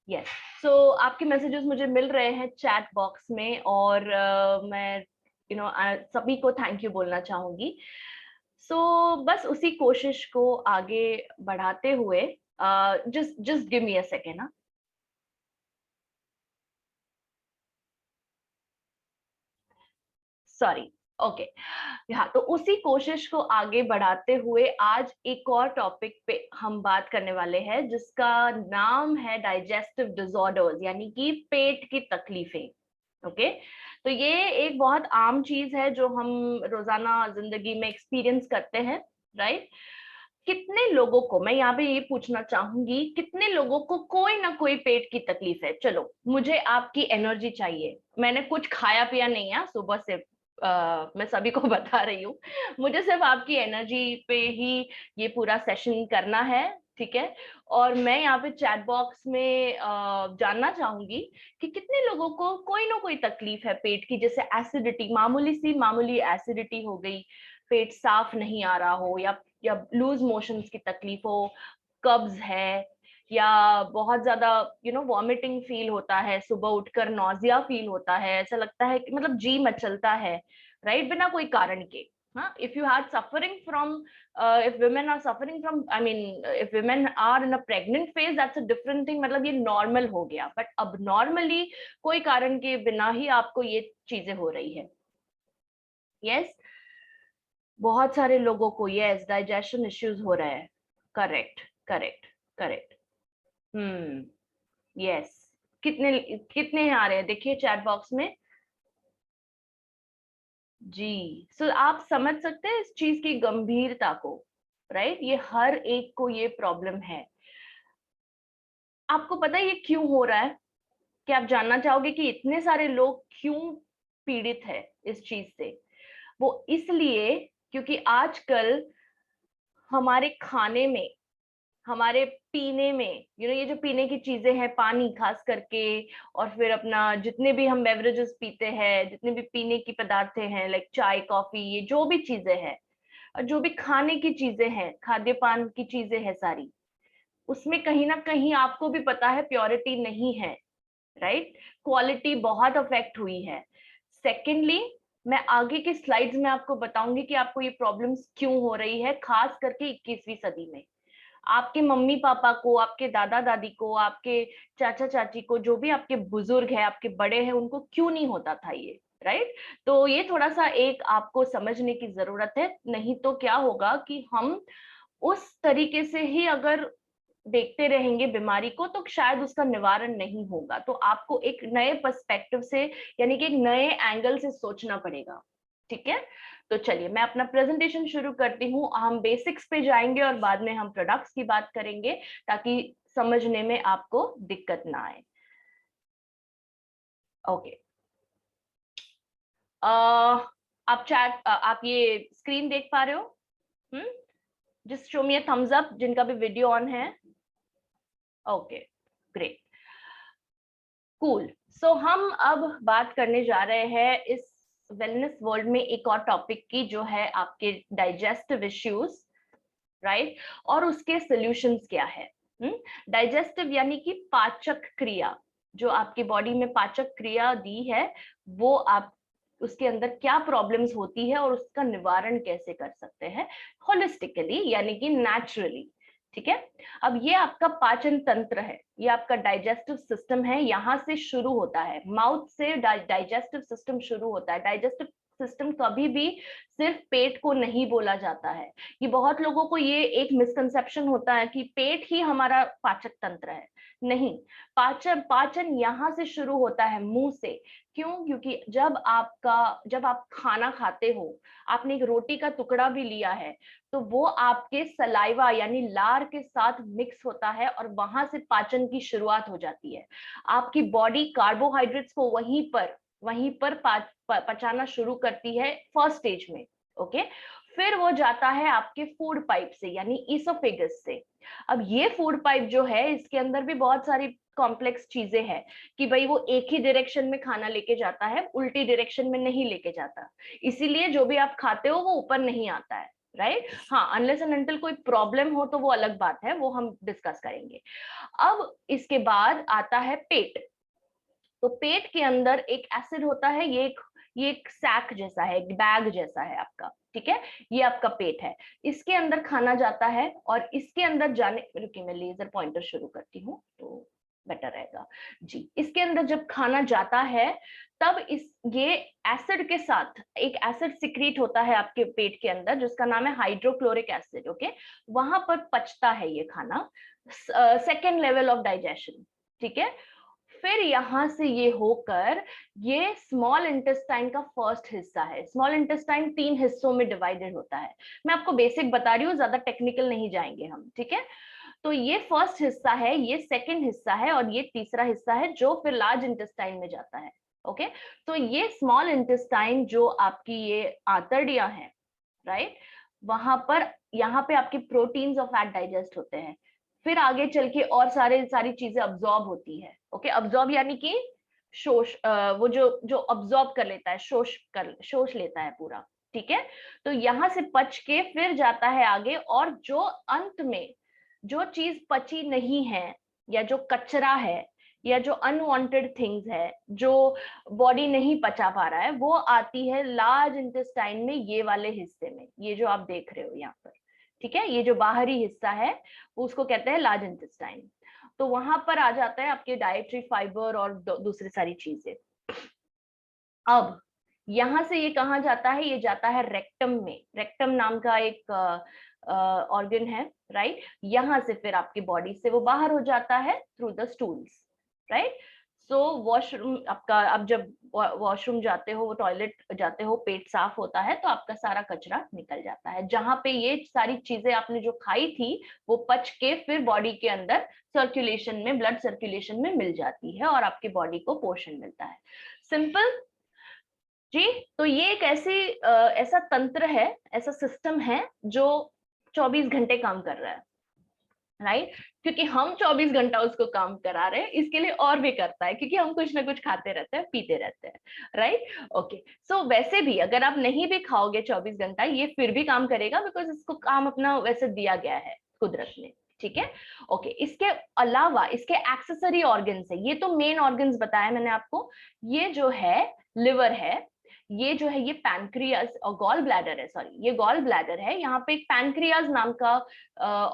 Yes. सो आपके messages मुझे मिल रहे हैं चैट बॉक्स में, और मैं सभी को थैंक यू बोलना चाहूंगी। बस उसी कोशिश को आगे बढ़ाते हुए, just just give me a second ना। सॉरी। ओके। हाँ, तो उसी कोशिश को आगे बढ़ाते हुए आज एक और टॉपिक पे हम बात करने वाले हैं, जिसका नाम है डाइजेस्टिव डिसऑर्डर्स, यानी कि पेट की तकलीफें। ओके। तो ये एक बहुत आम चीज है जो हम रोजाना जिंदगी में एक्सपीरियंस करते हैं, राइट। कितने लोगों को, मैं यहाँ पे ये पूछना चाहूंगी, कितने लोगों को कोई ना कोई पेट की तकलीफ है। चलो, मुझे आपकी एनर्जी चाहिए, मैंने कुछ खाया पिया नहीं है सुबह से, मैं सभी को बता रही हूँ। मुझे सिर्फ आपकी एनर्जी पे ही ये पूरा सेशन करना है, ठीक है। और मैं यहाँ पे चैट बॉक्स में जानना चाहूंगी कि कितने लोगों को कोई ना कोई तकलीफ है पेट की, जैसे एसिडिटी, मामूली सी मामूली एसिडिटी हो गई, पेट साफ नहीं आ रहा हो, या लूज मोशंस की तकलीफ हो, कब्ज है, या बहुत ज्यादा वॉमिटिंग फील होता है, सुबह उठकर नौजिया फील होता है, ऐसा लगता है कि मतलब जी मचलता है, राइट, बिना कोई कारण के। हाँ, if you are suffering from if women are suffering from, I mean, if women are in a pregnant phase, that's a different thing, मतलब ये नॉर्मल हो गया, बट अब नॉर्मली कोई कारण के बिना ही आपको ये चीजें हो रही है। यस। बहुत सारे लोगों को यस डाइजेशन इश्यूज हो रहे हैं। Correct, correct, correct. Hmm. Yes. कितने कितने आ रहे हैं देखिए चैट बॉक्स में। जी, आप समझ सकते हैं इस चीज की गंभीरता को, राइट। ये हर एक को ये प्रॉब्लम है। आपको पता है ये क्यों हो रहा है? क्या आप जानना चाहोगे कि इतने सारे लोग क्यों पीड़ित है इस चीज से? वो इसलिए क्योंकि आजकल हमारे खाने में, हमारे पीने में, ये जो पीने की चीजें हैं, पानी खास करके, और फिर अपना जितने भी हम बेवरेजेस पीते हैं, जितने भी पीने की पदार्थें हैं, लाइक चाय कॉफी, ये जो भी चीजें हैं, और जो भी खाने की चीजें हैं, खाद्य पान की चीजें हैं सारी, उसमें कहीं ना कहीं आपको भी पता है प्योरिटी नहीं है, राइट। क्वालिटी बहुत अफेक्ट हुई है। सेकेंडली, मैं आगे की स्लाइड्स में आपको बताऊंगी कि आपको ये प्रॉब्लम्स क्यों हो रही है, खास करके 21वीं सदी में। आपके मम्मी पापा को, आपके दादा दादी को, आपके चाचा चाची को, जो भी आपके बुजुर्ग है, आपके बड़े हैं, उनको क्यों नहीं होता था ये, राइट। तो ये थोड़ा सा एक आपको समझने की जरूरत है, नहीं तो क्या होगा कि हम उस तरीके से ही अगर देखते रहेंगे बीमारी को, तो शायद उसका निवारण नहीं होगा। तो आपको एक नए पर्सपेक्टिव से, यानी कि एक नए एंगल से सोचना पड़ेगा, ठीक है। तो चलिए मैं अपना प्रेजेंटेशन शुरू करती हूँ। हम बेसिक्स पे जाएंगे और बाद में हम प्रोडक्ट्स की बात करेंगे, ताकि समझने में आपको दिक्कत ना आए। ओके। आप ये स्क्रीन देख पा रहे हो? Hmm. Just show me a thumbs up जिनका भी वीडियो ऑन है। Okay, great, cool. हम अब बात करने जा रहे हैं इस वेलनेस वर्ल्ड में एक और टॉपिक की, जो है आपके डाइजेस्टिव इश्यूज, राइट, और उसके सॉल्यूशंस क्या है। डाइजेस्टिव यानी कि पाचक क्रिया, जो आपकी बॉडी में पाचक क्रिया दी है, वो आप उसके अंदर क्या प्रॉब्लम्स होती है और उसका निवारण कैसे कर सकते हैं होलिस्टिकली, यानी कि नेचुरली, ठीक है। अब ये आपका पाचन तंत्र है, ये आपका डाइजेस्टिव सिस्टम है, यहाँ से शुरू होता है, माउथ से डाइजेस्टिव सिस्टम शुरू होता है। डाइजेस्टिव सिस्टम कभी भी सिर्फ पेट को नहीं बोला जाता है। ये बहुत लोगों को ये एक मिसकंसेप्शन होता है कि पेट ही हमारा पाचक तंत्र है। नहीं, पाचन पाचन यहाँ से शुरू होता है, मुंह से। क्यों? क्योंकि जब आप खाना खाते हो, आपने एक रोटी का टुकड़ा भी लिया है, तो वो आपके सलाइवा यानी लार के साथ मिक्स होता है, और वहां से पाचन की शुरुआत हो जाती है। आपकी बॉडी कार्बोहाइड्रेट्स को वहीं पर पचाना शुरू करती है फर्स्ट स्टेज में। ओके। फिर वो जाता है आपके फूड पाइप से, यानी ईसोफेगस से। अब ये फूड पाइप जो है, इसके अंदर भी बहुत सारी कॉम्प्लेक्स चीजें हैं, कि भाई वो एक ही डायरेक्शन में खाना लेके जाता है, उल्टी डायरेक्शन में नहीं लेके जाता। इसीलिए जो भी आप खाते हो वो ऊपर नहीं आता है, राइट। हाँ, अनलेस एंड अनटिल कोई प्रॉब्लम हो तो वो अलग बात है, वो हम डिस्कस करेंगे। अब इसके बाद आता है पेट। तो पेट के अंदर एक एसिड होता है, ये एक सैक जैसा है, एक बैग जैसा है आपका, ठीक है। ये आपका पेट है, इसके अंदर खाना जाता है, और इसके अंदर जाने, रुकिए मैं लेजर पॉइंटर शुरू करती हूँ तो बेटर रहेगा जी। इसके अंदर जब खाना जाता है तब ये एसिड के साथ एक एसिड सिक्रीट होता है आपके पेट के अंदर, जिसका नाम है हाइड्रोक्लोरिक एसिड, ओके। वहां पर पचता है ये खाना, सेकेंड लेवल ऑफ डाइजेशन, ठीक है। फिर यहां से ये होकर ये स्मॉल इंटेस्टाइन का फर्स्ट हिस्सा है। स्मॉल इंटेस्टाइन 3 हिस्सों में डिवाइडेड होता है, मैं आपको बेसिक बता रही हूँ, ज्यादा टेक्निकल नहीं जाएंगे हम, ठीक है। तो ये फर्स्ट हिस्सा है, ये सेकंड हिस्सा है, और ये तीसरा हिस्सा है जो फिर लार्ज इंटेस्टाइन में जाता है, ओके। तो ये स्मॉल इंटेस्टाइन जो आपकी ये आंतड़ियां हैं, राइट, वहां पर यहाँ पे आपके प्रोटीन्स और फैट डाइजेस्ट होते हैं। फिर आगे चल के और सारी चीजें अब्सॉर्ब होती है, ओके। अब्सॉर्ब यानी कि शोष, वो जो अब्सॉर्ब कर लेता है, शोष लेता है पूरा, ठीक है। तो यहाँ से पच के फिर जाता है आगे, और जो अंत में जो चीज पची नहीं है, या जो कचरा है, या जो अनवांटेड थिंग्स है, जो बॉडी नहीं पचा पा रहा है, वो आती है लार्ज इंटेस्टाइन में, ये वाले हिस्से में, ये जो आप देख रहे हो यहाँ पर, ठीक है। ये जो बाहरी हिस्सा है उसको कहते हैं लार्ज इंटेस्टाइन। तो वहां पर आ जाता है आपके डाइटरी फाइबर और दूसरी सारी चीजें। अब यहां से ये कहाँ जाता है, ये जाता है रेक्टम में। रेक्टम नाम का एक ऑर्गन है, राइट। यहां से फिर आपकी बॉडी से वो बाहर हो जाता है through the stools, right. So washroom आपका, अब जब वॉशरूम जाते हो, टॉयलेट जाते हो, पेट साफ होता है तो आपका सारा कचरा निकल जाता है। जहां पे ये सारी चीजें आपने जो खाई थी वो पच के फिर बॉडी के अंदर सर्कुलेशन में, ब्लड सर्कुलेशन में मिल जाती है, और आपकी बॉडी को पोषण मिलता है। सिंपल जी। तो ये एक ऐसा तंत्र है, ऐसा सिस्टम है जो 24 घंटे काम कर रहा है, राइट। क्योंकि हम 24 घंटा उसको काम करा रहे हैं, इसके लिए और भी करता है, क्योंकि हम कुछ ना कुछ खाते रहते हैं, पीते रहते हैं, राइट। ओके, सो वैसे भी अगर आप नहीं भी खाओगे 24 घंटा, ये फिर भी काम करेगा, बिकॉज इसको काम अपना वैसे दिया गया है कुदरत ने, ठीक है। ओके, इसके अलावा इसके एक्सेसरी ऑर्गन्स है। ये तो मेन ऑर्गन्स बताया मैंने आपको। ये जो है लिवर है, ये जो है ये पैनक्रियाज और गॉल ब्लैडर है, सॉरी ये गॉल ब्लैडर है। यहाँ पे एक पैनक्रियाज नाम का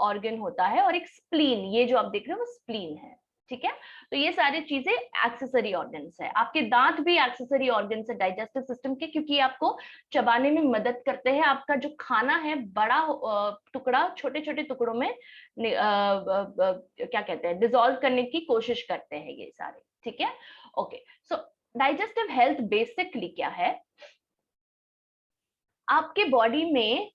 ऑर्गन होता है, और एक स्प्लीन, ये जो आप देख रहे हो वो स्प्लीन है, ठीक है। तो ये सारी चीजें एक्सेसरी ऑर्गन्स है। आपके दांत भी एक्सेसरी ऑर्गन्स है डाइजेस्टिव सिस्टम के, क्योंकि ये आपको चबाने में मदद करते हैं। आपका जो खाना है बड़ा टुकड़ा छोटे छोटे टुकड़ों में क्या कहते हैं, डिसॉल्व करने की कोशिश करते हैं ये सारे, ठीक है। ओके, सो डाइजेस्टिव हेल्थ बेसिकली क्या है, आपके बॉडी में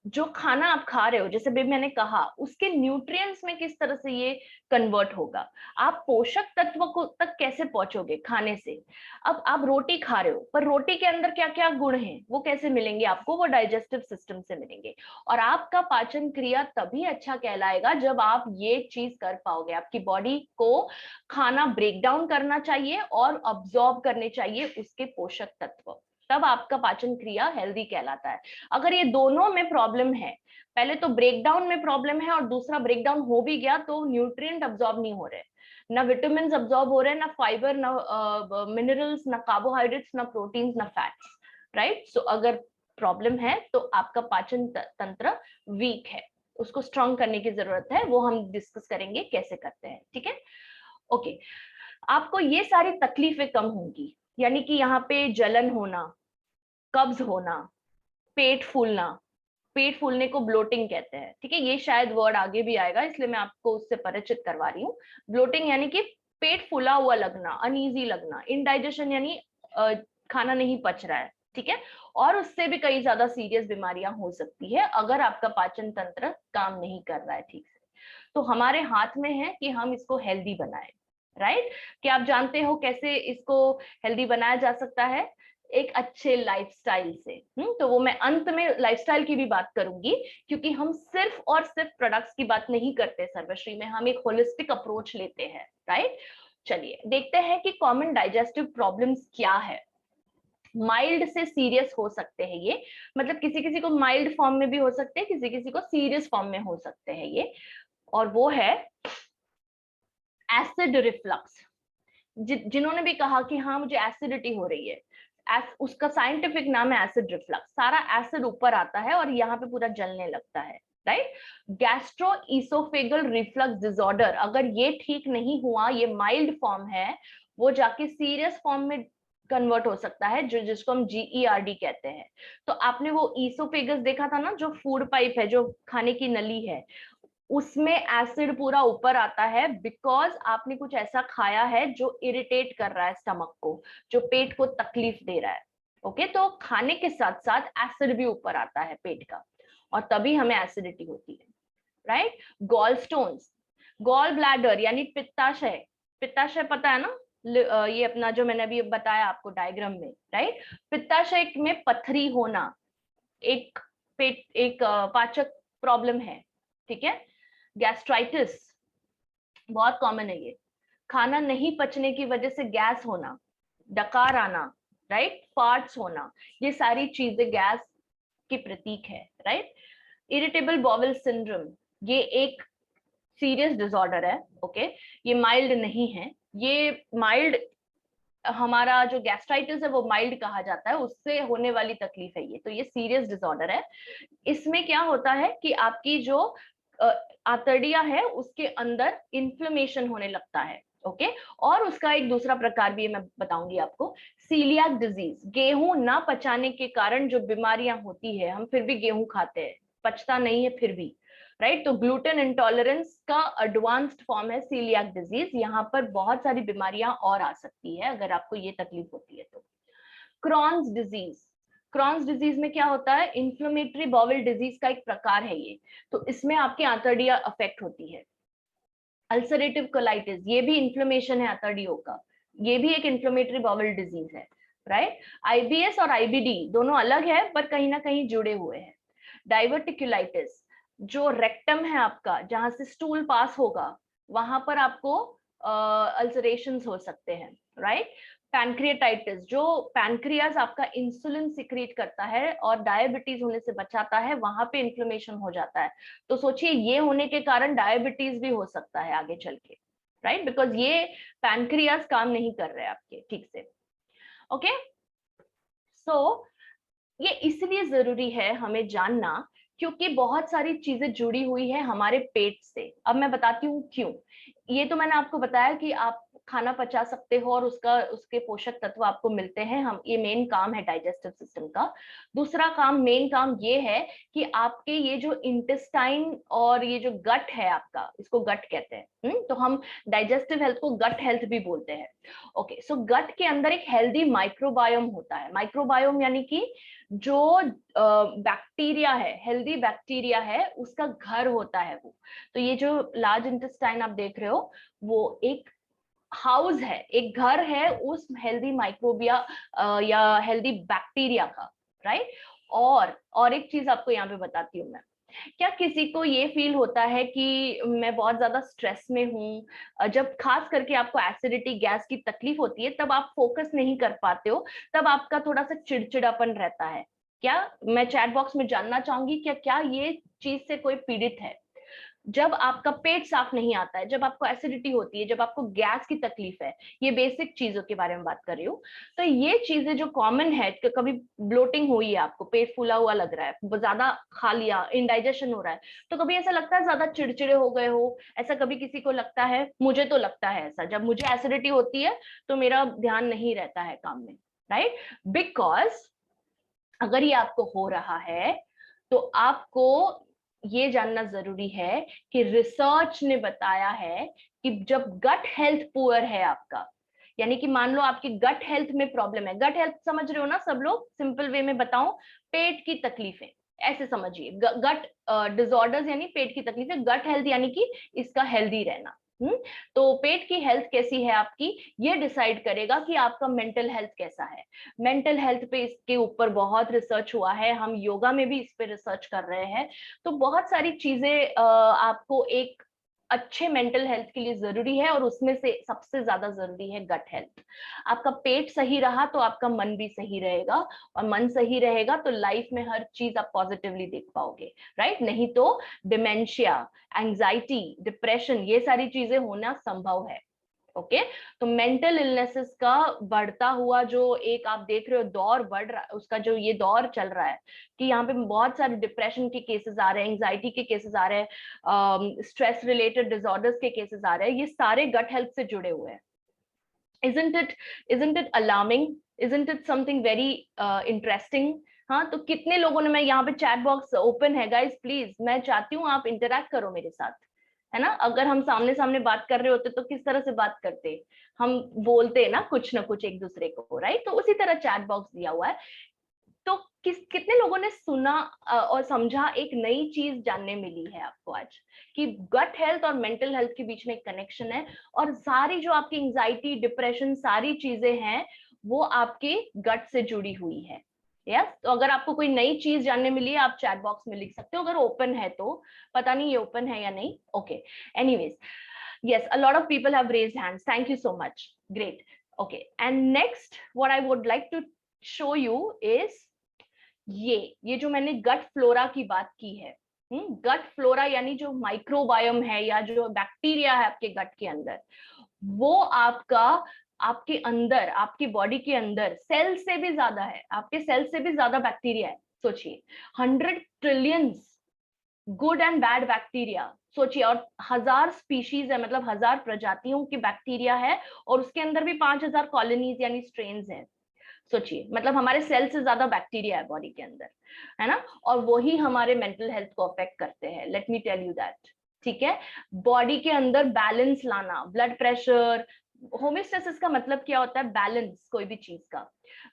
जो खाना आप खा रहे हो, जैसे भी मैंने कहा, उसके न्यूट्रिएंट्स में किस तरह से ये कन्वर्ट होगा, आप पोषक तत्व को तक कैसे पहुंचोगे खाने से। अब आप रोटी खा रहे हो, पर रोटी के अंदर क्या क्या गुण हैं, वो कैसे मिलेंगे आपको, वो डाइजेस्टिव सिस्टम से मिलेंगे। और आपका पाचन क्रिया तभी अच्छा कहलाएगा जब आप ये चीज कर पाओगे। आपकी बॉडी को खाना ब्रेक डाउन करना चाहिए और अब्सॉर्ब करने चाहिए उसके पोषक तत्व, तब आपका पाचन क्रिया हेल्दी कहलाता है। अगर ये दोनों में प्रॉब्लम है, पहले तो ब्रेकडाउन में प्रॉब्लम है, और दूसरा ब्रेकडाउन हो भी गया तो न्यूट्रिएंट अब्सॉर्ब नहीं हो रहे, ना विटामिन अब्सॉर्ब हो रहे, ना फाइबर, ना मिनरल्स, ना कार्बोहाइड्रेट्स, ना प्रोटीन्स, ना फैट्स, राइट। सो अगर प्रॉब्लम है तो आपका पाचन तंत्र वीक है, उसको स्ट्रॉन्ग करने की जरूरत है। वो हम डिस्कस करेंगे कैसे करते हैं, ठीक है। ओके, आपको ये सारी तकलीफें कम होंगी, यानी कि यहाँ पे जलन होना, कब्ज होना, पेट फूलना, पेट फूलने को ब्लोटिंग कहते हैं, ठीक है। ये शायद वर्ड आगे भी आएगा, इसलिए मैं आपको उससे परिचित करवा रही हूँ। ब्लोटिंग यानी कि पेट फूला हुआ लगना, अनईजी लगना। इनडाइजेशन यानी खाना नहीं पच रहा है, ठीक है। और उससे भी कई ज्यादा सीरियस बीमारियां हो सकती है अगर आपका पाचन तंत्र काम नहीं कर रहा है ठीक से। तो हमारे हाथ में है कि हम इसको हेल्दी बनाएं, राइट। कि आप जानते हो कैसे इसको हेल्दी बनाया जा सकता है, एक अच्छे लाइफस्टाइल से। तो वो मैं अंत में लाइफस्टाइल की भी बात करूंगी, क्योंकि हम सिर्फ और सिर्फ प्रोडक्ट्स की बात नहीं करते सर्वश्री में, हम एक होलिस्टिक अप्रोच लेते हैं, राइट। चलिए देखते हैं कि कॉमन डाइजेस्टिव प्रॉब्लम्स क्या है। माइल्ड से सीरियस हो सकते हैं ये, मतलब किसी किसी को माइल्ड फॉर्म में भी हो सकते हैं, किसी किसी को सीरियस फॉर्म में हो सकते हैं ये, और वो है एसिड रिफ्लक्स। जिन्होंने भी कहा कि हाँ मुझे एसिडिटी हो रही है, उसका साइंटिफिक नाम है एसिड रिफ्लक्स। सारा एसिड ऊपर आता है और यहाँ पे पूरा जलने लगता है, right. Gastro oesophageal reflux disorder, अगर ये ठीक नहीं हुआ, ये माइल्ड फॉर्म है, वो जाके सीरियस फॉर्म में कन्वर्ट हो सकता है, जिसको हम GERD कहते हैं। तो आपने वो ईसोफेगस देखा था ना, जो फूड पाइप है, जो खाने की नली है, उसमें एसिड पूरा ऊपर आता है, बिकॉज आपने कुछ ऐसा खाया है जो इरिटेट कर रहा है स्टमक को, जो पेट को तकलीफ दे रहा है। ओके, तो खाने के साथ साथ एसिड भी ऊपर आता है पेट का, और तभी हमें एसिडिटी होती है, right. Gall stones, gall bladder यानी पित्ताशय, पित्ताशय पता है ना, ये अपना जो मैंने अभी बताया आपको डायग्राम में, राइट। पित्ताशय में पथरी होना एक एक पाचक प्रॉब्लम है, ठीक है। गैस्ट्राइटिस बहुत कॉमन है ये, खाना नहीं पचने की वजह से गैस होना, डकार आना, राइट, फार्ट्स होना, ये सारी चीजें गैस की प्रतीक है, राइट। इरिटेबल बॉवल सिंड्रोम, ये एक सीरियस डिसऑर्डर है, ओके। ये माइल्ड नहीं है, ये माइल्ड, हमारा जो गैस्ट्राइटिस है वो माइल्ड कहा जाता है, उससे होने वाली तकलीफ है ये, तो ये सीरियस डिसऑर्डर है। इसमें क्या होता है कि आपकी जो आंतड़िया है उसके अंदर इन्फ्लेमेशन होने लगता है, ओके। और उसका एक दूसरा प्रकार भी है, मैं बताऊंगी आपको, सीलियाक डिजीज, गेहूं ना पचाने के कारण जो बीमारियां होती है, हम फिर भी गेहूं खाते हैं, पचता नहीं है फिर भी, राइट। तो ग्लूटेन इंटॉलरेंस का एडवांस्ड फॉर्म है सीलियाक डिजीज, यहाँ पर बहुत सारी बीमारियां और आ सकती है अगर आपको ये तकलीफ होती है तो। क्रॉन्स डिजीज, क्रॉन्स डिजीज में क्या होता है, इन्फ्लेमेटरी बॉवल डिजीज का एक प्रकार है ये, तो इसमें आपकी आंतड़ियां अफेक्ट होती है। अल्सरेटिव कोलाइटिस, ये भी इन्फ्लेमेशन है आंतड़ियों का, ये भी एक इन्फ्लेमेटरी बॉवल डिजीज है, राइट। IBS और IBD दोनों अलग है पर कहीं ना कहीं जुड़े हुए हैं। डाइवर्टिकुलाइटिस, जो रेक्टम है आपका, जहां से स्टूल पास होगा, वहां पर आपको अल्सरेशंस हो सकते हैं, राइट। पैनक्रियाटाइटिस, जो पैनक्रियाज आपका इंसुलिन सिक्रीट करता है और डायबिटीज होने से बचाता है, वहां पे इन्फ्लेमेशन हो जाता है, तो सोचिए ये होने के कारण डायबिटीज भी हो सकता है आगे चल के, राइट, बिकॉज ये पैनक्रियाज काम नहीं कर रहे आपके ठीक से, ओके। सो ये इसलिए जरूरी है हमें जानना, क्योंकि बहुत सारी चीजें जुड़ी हुई है हमारे पेट से। अब मैं बताती हूँ क्यों। ये तो मैंने आपको बताया कि आप खाना पचा सकते हो और उसके पोषक तत्व आपको मिलते हैं, हम, ये मेन काम है डाइजेस्टिव सिस्टम का। दूसरा काम, मेन काम ये है कि आपके ये जो इंटेस्टाइन और ये जो गट है आपका, इसको गट कहते हैं, तो हम डाइजेस्टिव हेल्थ को गट हेल्थ भी बोलते हैं, ओके। सो गट के अंदर एक हेल्दी माइक्रोबायोम होता है। माइक्रोबायोम यानी कि जो बैक्टीरिया है, हेल्दी बैक्टीरिया है, उसका घर होता है वो। तो ये जो लार्ज इंटेस्टाइन आप देख रहे हो, वो एक हाउस है, एक घर है उस हेल्दी माइक्रोबिया या हेल्दी बैक्टीरिया का, राइट। और एक चीज आपको यहाँ पे बताती हूँ मैं, क्या किसी को ये फील होता है कि मैं बहुत ज्यादा स्ट्रेस में हूँ, जब खास करके आपको एसिडिटी गैस की तकलीफ होती है, तब आप फोकस नहीं कर पाते हो, तब आपका थोड़ा सा चिड़चिड़ापन रहता है क्या? मैं चैट बॉक्स में जानना चाहूंगी क्या क्या ये चीज से कोई पीड़ित है? जब आपका पेट साफ नहीं आता है, जब आपको एसिडिटी होती है, जब आपको गैस की तकलीफ है, ये बेसिक चीजों के बारे में बात कर रही हूँ, तो ये चीजें जो कॉमन है, कि कभी ब्लोटिंग हुई है, आपको पेट फूला हुआ लग रहा है, ज्यादा खा लिया, इंडाइजेशन हो रहा है, तो कभी ऐसा लगता है ज्यादा चिड़चिड़े हो गए हो, ऐसा कभी किसी को लगता है? मुझे तो लगता है ऐसा, जब मुझे एसिडिटी होती है तो मेरा ध्यान नहीं रहता है काम में, राइट। बिकॉज अगर ये आपको हो रहा है तो आपको ये जानना जरूरी है कि रिसर्च ने बताया है कि जब गट हेल्थ पुअर है आपका, यानी कि मान लो आपकी गट हेल्थ में प्रॉब्लम है, गट हेल्थ समझ रहे हो ना सब लोग, सिंपल वे में बताऊं, पेट की तकलीफें, ऐसे समझिए, गट डिसऑर्डर्स यानी पेट की तकलीफें, गट हेल्थ यानी कि इसका हेल्दी रहना। तो पेट की हेल्थ कैसी है आपकी, ये डिसाइड करेगा कि आपका मेंटल हेल्थ कैसा है। मेंटल हेल्थ पे इसके ऊपर बहुत रिसर्च हुआ है, हम योगा में भी इस पे रिसर्च कर रहे हैं, तो बहुत सारी चीजें आपको एक अच्छे मेंटल हेल्थ के लिए जरूरी है, और उसमें से सबसे ज्यादा जरूरी है गट हेल्थ। आपका पेट सही रहा तो आपका मन भी सही रहेगा, और मन सही रहेगा तो लाइफ में हर चीज आप पॉजिटिवली देख पाओगे, राइट? नहीं तो डिमेंशिया, एंजाइटी, डिप्रेशन, ये सारी चीजें होना संभव है। ओके तो मेंटल इलनेसेस का बढ़ता हुआ जो एक आप देख रहे हो दौर बढ़ रहा है, उसका जो ये दौर चल रहा है कि यहाँ पे बहुत सारे डिप्रेशन के केसेस आ रहे हैं, एंजाइटी के केसेस आ रहे हैं, स्ट्रेस रिलेटेड डिसऑर्डर्स के केसेस आ रहे हैं, ये सारे गट हेल्थ से जुड़े हुए हैं। isn't it alarming? Isn't it something very interesting? हाँ, तो कितने लोगों ने, मैं यहाँ पे चैट बॉक्स ओपन है गाइस, प्लीज मैं चाहती हूँ आप इंटरेक्ट करो मेरे साथ, है ना? अगर हम सामने सामने बात कर रहे होते तो किस तरह से बात करते, हम बोलते ना कुछ एक दूसरे को, राइट? तो उसी तरह चैट बॉक्स दिया हुआ है। तो कितने लोगों ने सुना और समझा, एक नई चीज जानने मिली है आपको आज कि गट हेल्थ और मेंटल हेल्थ के बीच में एक कनेक्शन है, और सारी जो आपकी एंजाइटी, डिप्रेशन, सारी चीजें हैं वो आपके गट से जुड़ी हुई है। यस, तो अगर आपको कोई नई चीज जानने मिली है आप चैट बॉक्स में लिख सकते हो, अगर ओपन है तो। पता नहीं ये ओपन है या नहीं। Okay, anyways, yes, a lot of people have raised hands, thank you so much, great. Okay, and next what I would like to show you is ये जो मैंने गट फ्लोरा की बात की है, गट फ्लोरा यानी जो माइक्रोबायोम है या जो बैक्टीरिया है आपके गट के अंदर, वो आपके अंदर, आपकी बॉडी के अंदर सेल से भी ज्यादा है, आपके सेल से भी ज्यादा बैक्टीरिया है। सोचिए 100 trillions good and bad bacteria, सोचिए, और 1000 स्पीशीज है, मतलब 1000 प्रजातियों की बैक्टीरिया है, और उसके अंदर भी 5000 कॉलोनीज यानी स्ट्रेन्स हैं। सोचिए, मतलब हमारे सेल से ज्यादा बैक्टीरिया है बॉडी के अंदर, है ना? और वही हमारे मेंटल हेल्थ को अफेक्ट करते हैं, let me tell you that. ठीक है, बॉडी के अंदर बैलेंस लाना, ब्लड प्रेशर, होमियोस्टेसिस का मतलब क्या होता है? बैलेंस कोई भी चीज का।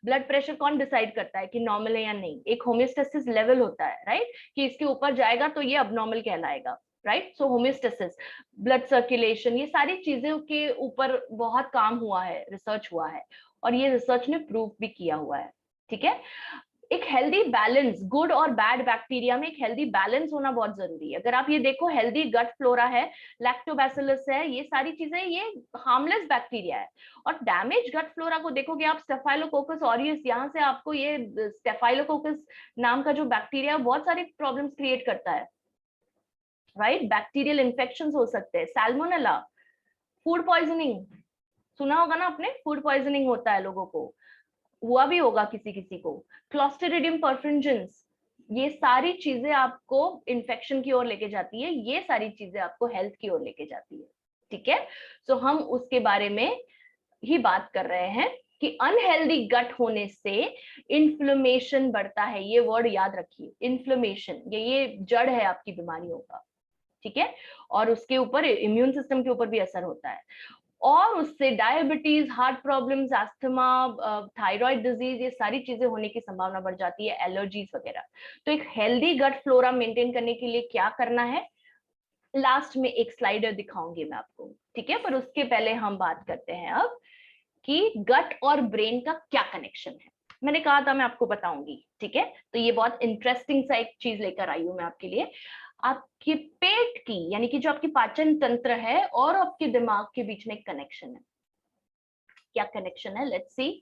ब्लड प्रेशर कौन डिसाइड करता है कि नॉर्मल है या नहीं? एक होमियोस्टेसिस लेवल होता है, राइट? कि इसके ऊपर जाएगा तो ये अबनॉर्मल कहलाएगा, राइट? सो होमियोस्टेसिस, ब्लड सर्कुलेशन, ये सारी चीजों के ऊपर बहुत काम हुआ है, रिसर्च हुआ है, और ये रिसर्च ने प्रूव भी किया हुआ है। ठीक है, एक हेल्दी बैलेंस, गुड और बैड बैक्टीरिया में एक हेल्दी बैलेंस होना बहुत जरूरी है। अगर आप ये देखो, हेल्दी गट फ्लोरा है, लैक्टोबैसिलस है, ये सारी चीजें, ये हार्मलेस बैक्टीरिया है। और डैमेज गट फ्लोरा को देखोगे आप, स्टेफाइलोकोकस ऑरियस, यहाँ से आपको ये स्टेफाइलोकोकस नाम का जो बैक्टीरिया बहुत सारी प्रॉब्लम्स क्रिएट करता है, राइट? बैक्टीरियल इन्फेक्शंस हो सकते हैं, सैल्मोनेला, फूड पॉइजनिंग, सुना होगा ना आपने, फूड पॉइजनिंग होता है लोगों को, हुआ भी होगा किसी किसी को, क्लॉस्ट्रिडियम परफिंजेंस, ये सारी चीजें आपको इन्फेक्शन की ओर लेके जाती है, ये सारी चीजें आपको हेल्थ की ओर लेके जाती है। ठीक है, सो हम उसके बारे में ही बात कर रहे हैं कि अनहेल्दी गट होने से इन्फ्लेमेशन बढ़ता है। ये वर्ड याद रखिए, इन्फ्लेमेशन, ये जड़ है आपकी बीमारियों का। ठीक है, और उसके ऊपर इम्यून सिस्टम के ऊपर भी असर होता है, और उससे diabetes, heart problems, asthma, thyroid disease, ये सारी चीजें होने की संभावना बढ़ जाती है, एलर्जीज वगैरह। तो एक हेल्दी गट फ्लोरा मेंटेन करने के लिए क्या करना है, लास्ट में एक स्लाइडर दिखाऊंगी मैं आपको। ठीक है, पर उसके पहले हम बात करते हैं अब कि गट और ब्रेन का क्या कनेक्शन है। मैंने कहा था मैं आपको बताऊंगी, ठीक है? तो ये बहुत इंटरेस्टिंग सा एक चीज लेकर आई हूं मैं आपके लिए। आपके पेट की, यानी कि जो आपकी पाचन तंत्र है और आपके दिमाग के बीच में एक कनेक्शन है। क्या कनेक्शन है, लेट्स सी।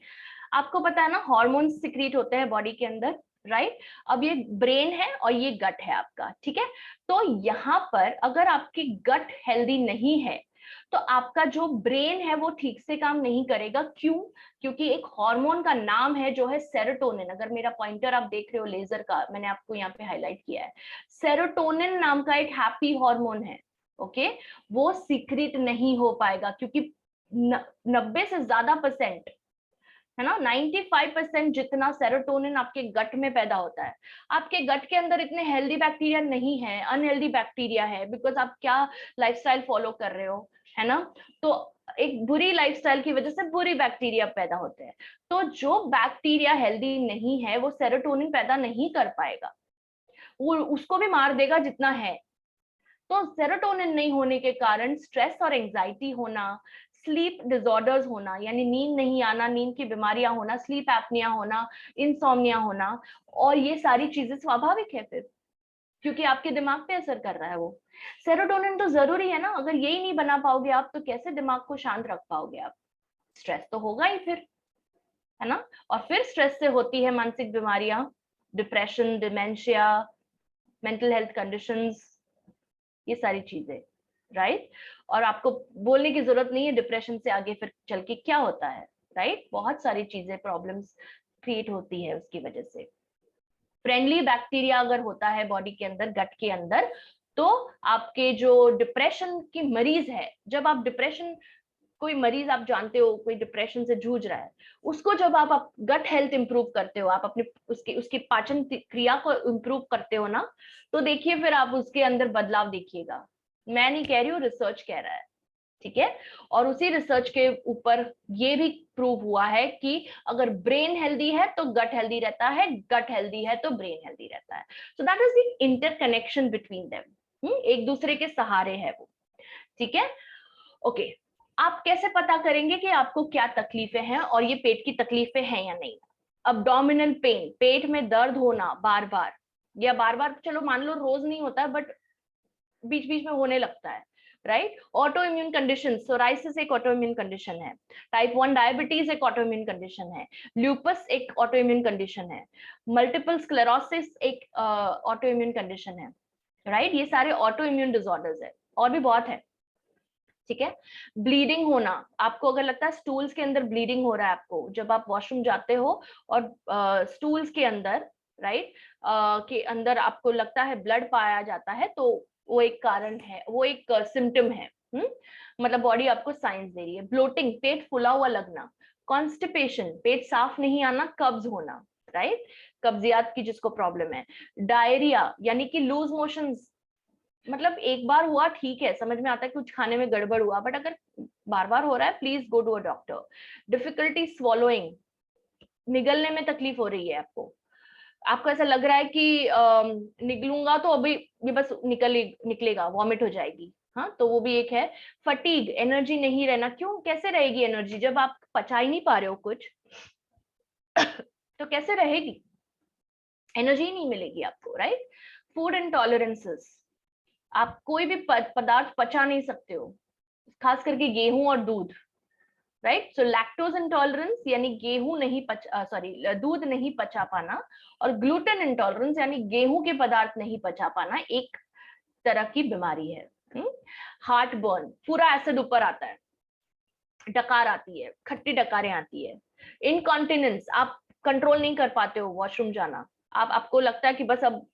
आपको पता है ना, हार्मोन्स सिक्रीट होते हैं बॉडी के अंदर, राइट? अब ये ब्रेन है और ये गट है आपका, ठीक है? तो यहाँ पर अगर आपकी गट हेल्दी नहीं है तो आपका जो ब्रेन है वो ठीक से काम नहीं करेगा। क्यों? क्योंकि एक हार्मोन का नाम है जो है सेरोटोनिन। अगर मेरा पॉइंटर आप देख रहे हो लेजर का, मैंने आपको यहाँ पे हाईलाइट किया है, सेरोटोनिन नाम का एक हैप्पी हार्मोन है। ओके, वो सीक्रेट नहीं हो पाएगा क्योंकि 90 से ज्यादा परसेंट, है ना, 95% जितना सेरोटोनिन आपके गट में पैदा होता है। आपके गट के अंदर इतने हेल्दी बैक्टीरिया नहीं है, अनहेल्दी बैक्टीरिया है, बिकॉज आप क्या लाइफस्टाइल फॉलो कर रहे हो, है ना? तो एक बुरी लाइफस्टाइल की वजह से बुरी बैक्टीरिया पैदा होते हैं। तो जो बैक्टीरिया हेल्दी नहीं है वो सेरोटोनिन पैदा नहीं कर पाएगा, वो उसको भी मार देगा जितना है। तो सेरोटोनिन नहीं होने के कारण स्ट्रेस और एंजाइटी होना, स्लीप डिसऑर्डर्स होना, यानी नींद नहीं आना, नींद की बीमारियां होना, स्लीप एपनिया होना, इंसोम्निया होना, और ये सारी चीजें स्वाभाविक है फिर, क्योंकि आपके दिमाग पे असर कर रहा है वो। सेरोटोनिन तो जरूरी है ना, अगर यही नहीं बना पाओगे आप तो कैसे दिमाग को शांत रख पाओगे आप? स्ट्रेस तो होगा ही फिर, है ना। और फिर स्ट्रेस से होती है मानसिक बीमारियां, depression, dementia, mental health conditions, ये सारी चीजें, राइट। और आपको बोलने की जरूरत नहीं है डिप्रेशन से आगे फिर चल के क्या होता है, राइट। बहुत सारी चीजें, प्रॉब्लम्स क्रिएट होती है उसकी वजह से। फ्रेंडली बैक्टीरिया अगर होता है बॉडी के अंदर, गट के अंदर, तो आपके जो डिप्रेशन की मरीज है, जब आप डिप्रेशन, कोई मरीज आप जानते हो कोई डिप्रेशन से जूझ रहा है, उसको जब आप गट हेल्थ इंप्रूव करते हो, आप अपने उसकी पाचन क्रिया को इंप्रूव करते हो ना, तो देखिए फिर आप उसके अंदर बदलाव देखिएगा। मैं नहीं कह रही हूँ, रिसर्च कह रहा है, ठीक है। और उसी रिसर्च के ऊपर ये भी प्रूव हुआ है कि अगर ब्रेन हेल्दी है तो गट हेल्दी रहता है, गट हेल्दी है तो ब्रेन हेल्दी रहता है। So that is the interconnection between them, एक दूसरे के सहारे है वो, ठीक है। ओके, आप कैसे पता करेंगे कि आपको क्या तकलीफें हैं और ये पेट की तकलीफें हैं या नहीं? अब्डोमिनल पेन, पेट में दर्द होना बार बार, या बार बार चलो मान लो रोज नहीं होता बट बीच बीच में होने लगता है, right. Auto immune condition, psoriasis एक ऑटो इम्यून कंडीशन है, टाइप 1 डायबिटीज एक ऑटो इम्यून कंडीशन है, ल्यूपस एक ऑटो इम्यून कंडीशन है, मल्टीपल स्क्लेरोसिस एक ऑटो इम्यून कंडीशन है, राइट। ये सारे ऑटो इम्यून डिसऑर्डर्स है, और भी बहुत है, ठीक है। ब्लीडिंग होना, आपको अगर लगता है स्टूल्स के अंदर ब्लीडिंग हो रहा है, आपको जब आप वॉशरूम जाते हो और स्टूल्स के अंदर, राइट, के अंदर आपको लगता है ब्लड पाया जाता है, तो वो एक कारण है, वो एक सिम्टम है, मतलब बॉडी आपको साइंस दे रही है। ब्लोटिंग, पेट फुला हुआ लगना, कॉन्स्टिपेशन, पेट साफ नहीं आना, कब्ज होना, राइट, कब्जियत की जिसको प्रॉब्लम है। डायरिया यानी कि लूज मोशंस, मतलब एक बार हुआ ठीक है, समझ में आता है कुछ खाने में गड़बड़ हुआ, बट अगर बार बार हो रहा है please go to a doctor. Difficulty swallowing, निगलने में तकलीफ हो रही है आपको, आपको ऐसा लग रहा है कि निकलूंगा तो अभी ये बस निकलेगा, वॉमिट हो जाएगी, हाँ, तो वो भी एक है। फटीग, एनर्जी नहीं रहना, क्यों, कैसे रहेगी एनर्जी जब आप पचा ही नहीं पा रहे हो कुछ तो कैसे रहेगी, एनर्जी नहीं मिलेगी आपको, राइट। फूड इंटॉलरेंसेस, आप कोई भी पदार्थ पचा नहीं सकते हो, खास करके गेहूं और दूध, राइट। सो लैक्टोज इंटॉलरेंस यानी गेहूं नहीं सॉरी दूध नहीं पचा पाना, और ग्लूटेन इंटॉलरेंस यानी गेहूं के पदार्थ नहीं पचा पाना, एक तरह की बीमारी है। हार्ट बर्न, पूरा एसिड ऊपर आता है, डकार आती है, खट्टी डकारें आती है। इनकॉन्टिनेंस, आप कंट्रोल नहीं कर पाते हो वॉशरूम जाना, आपको लगता है कि बस अब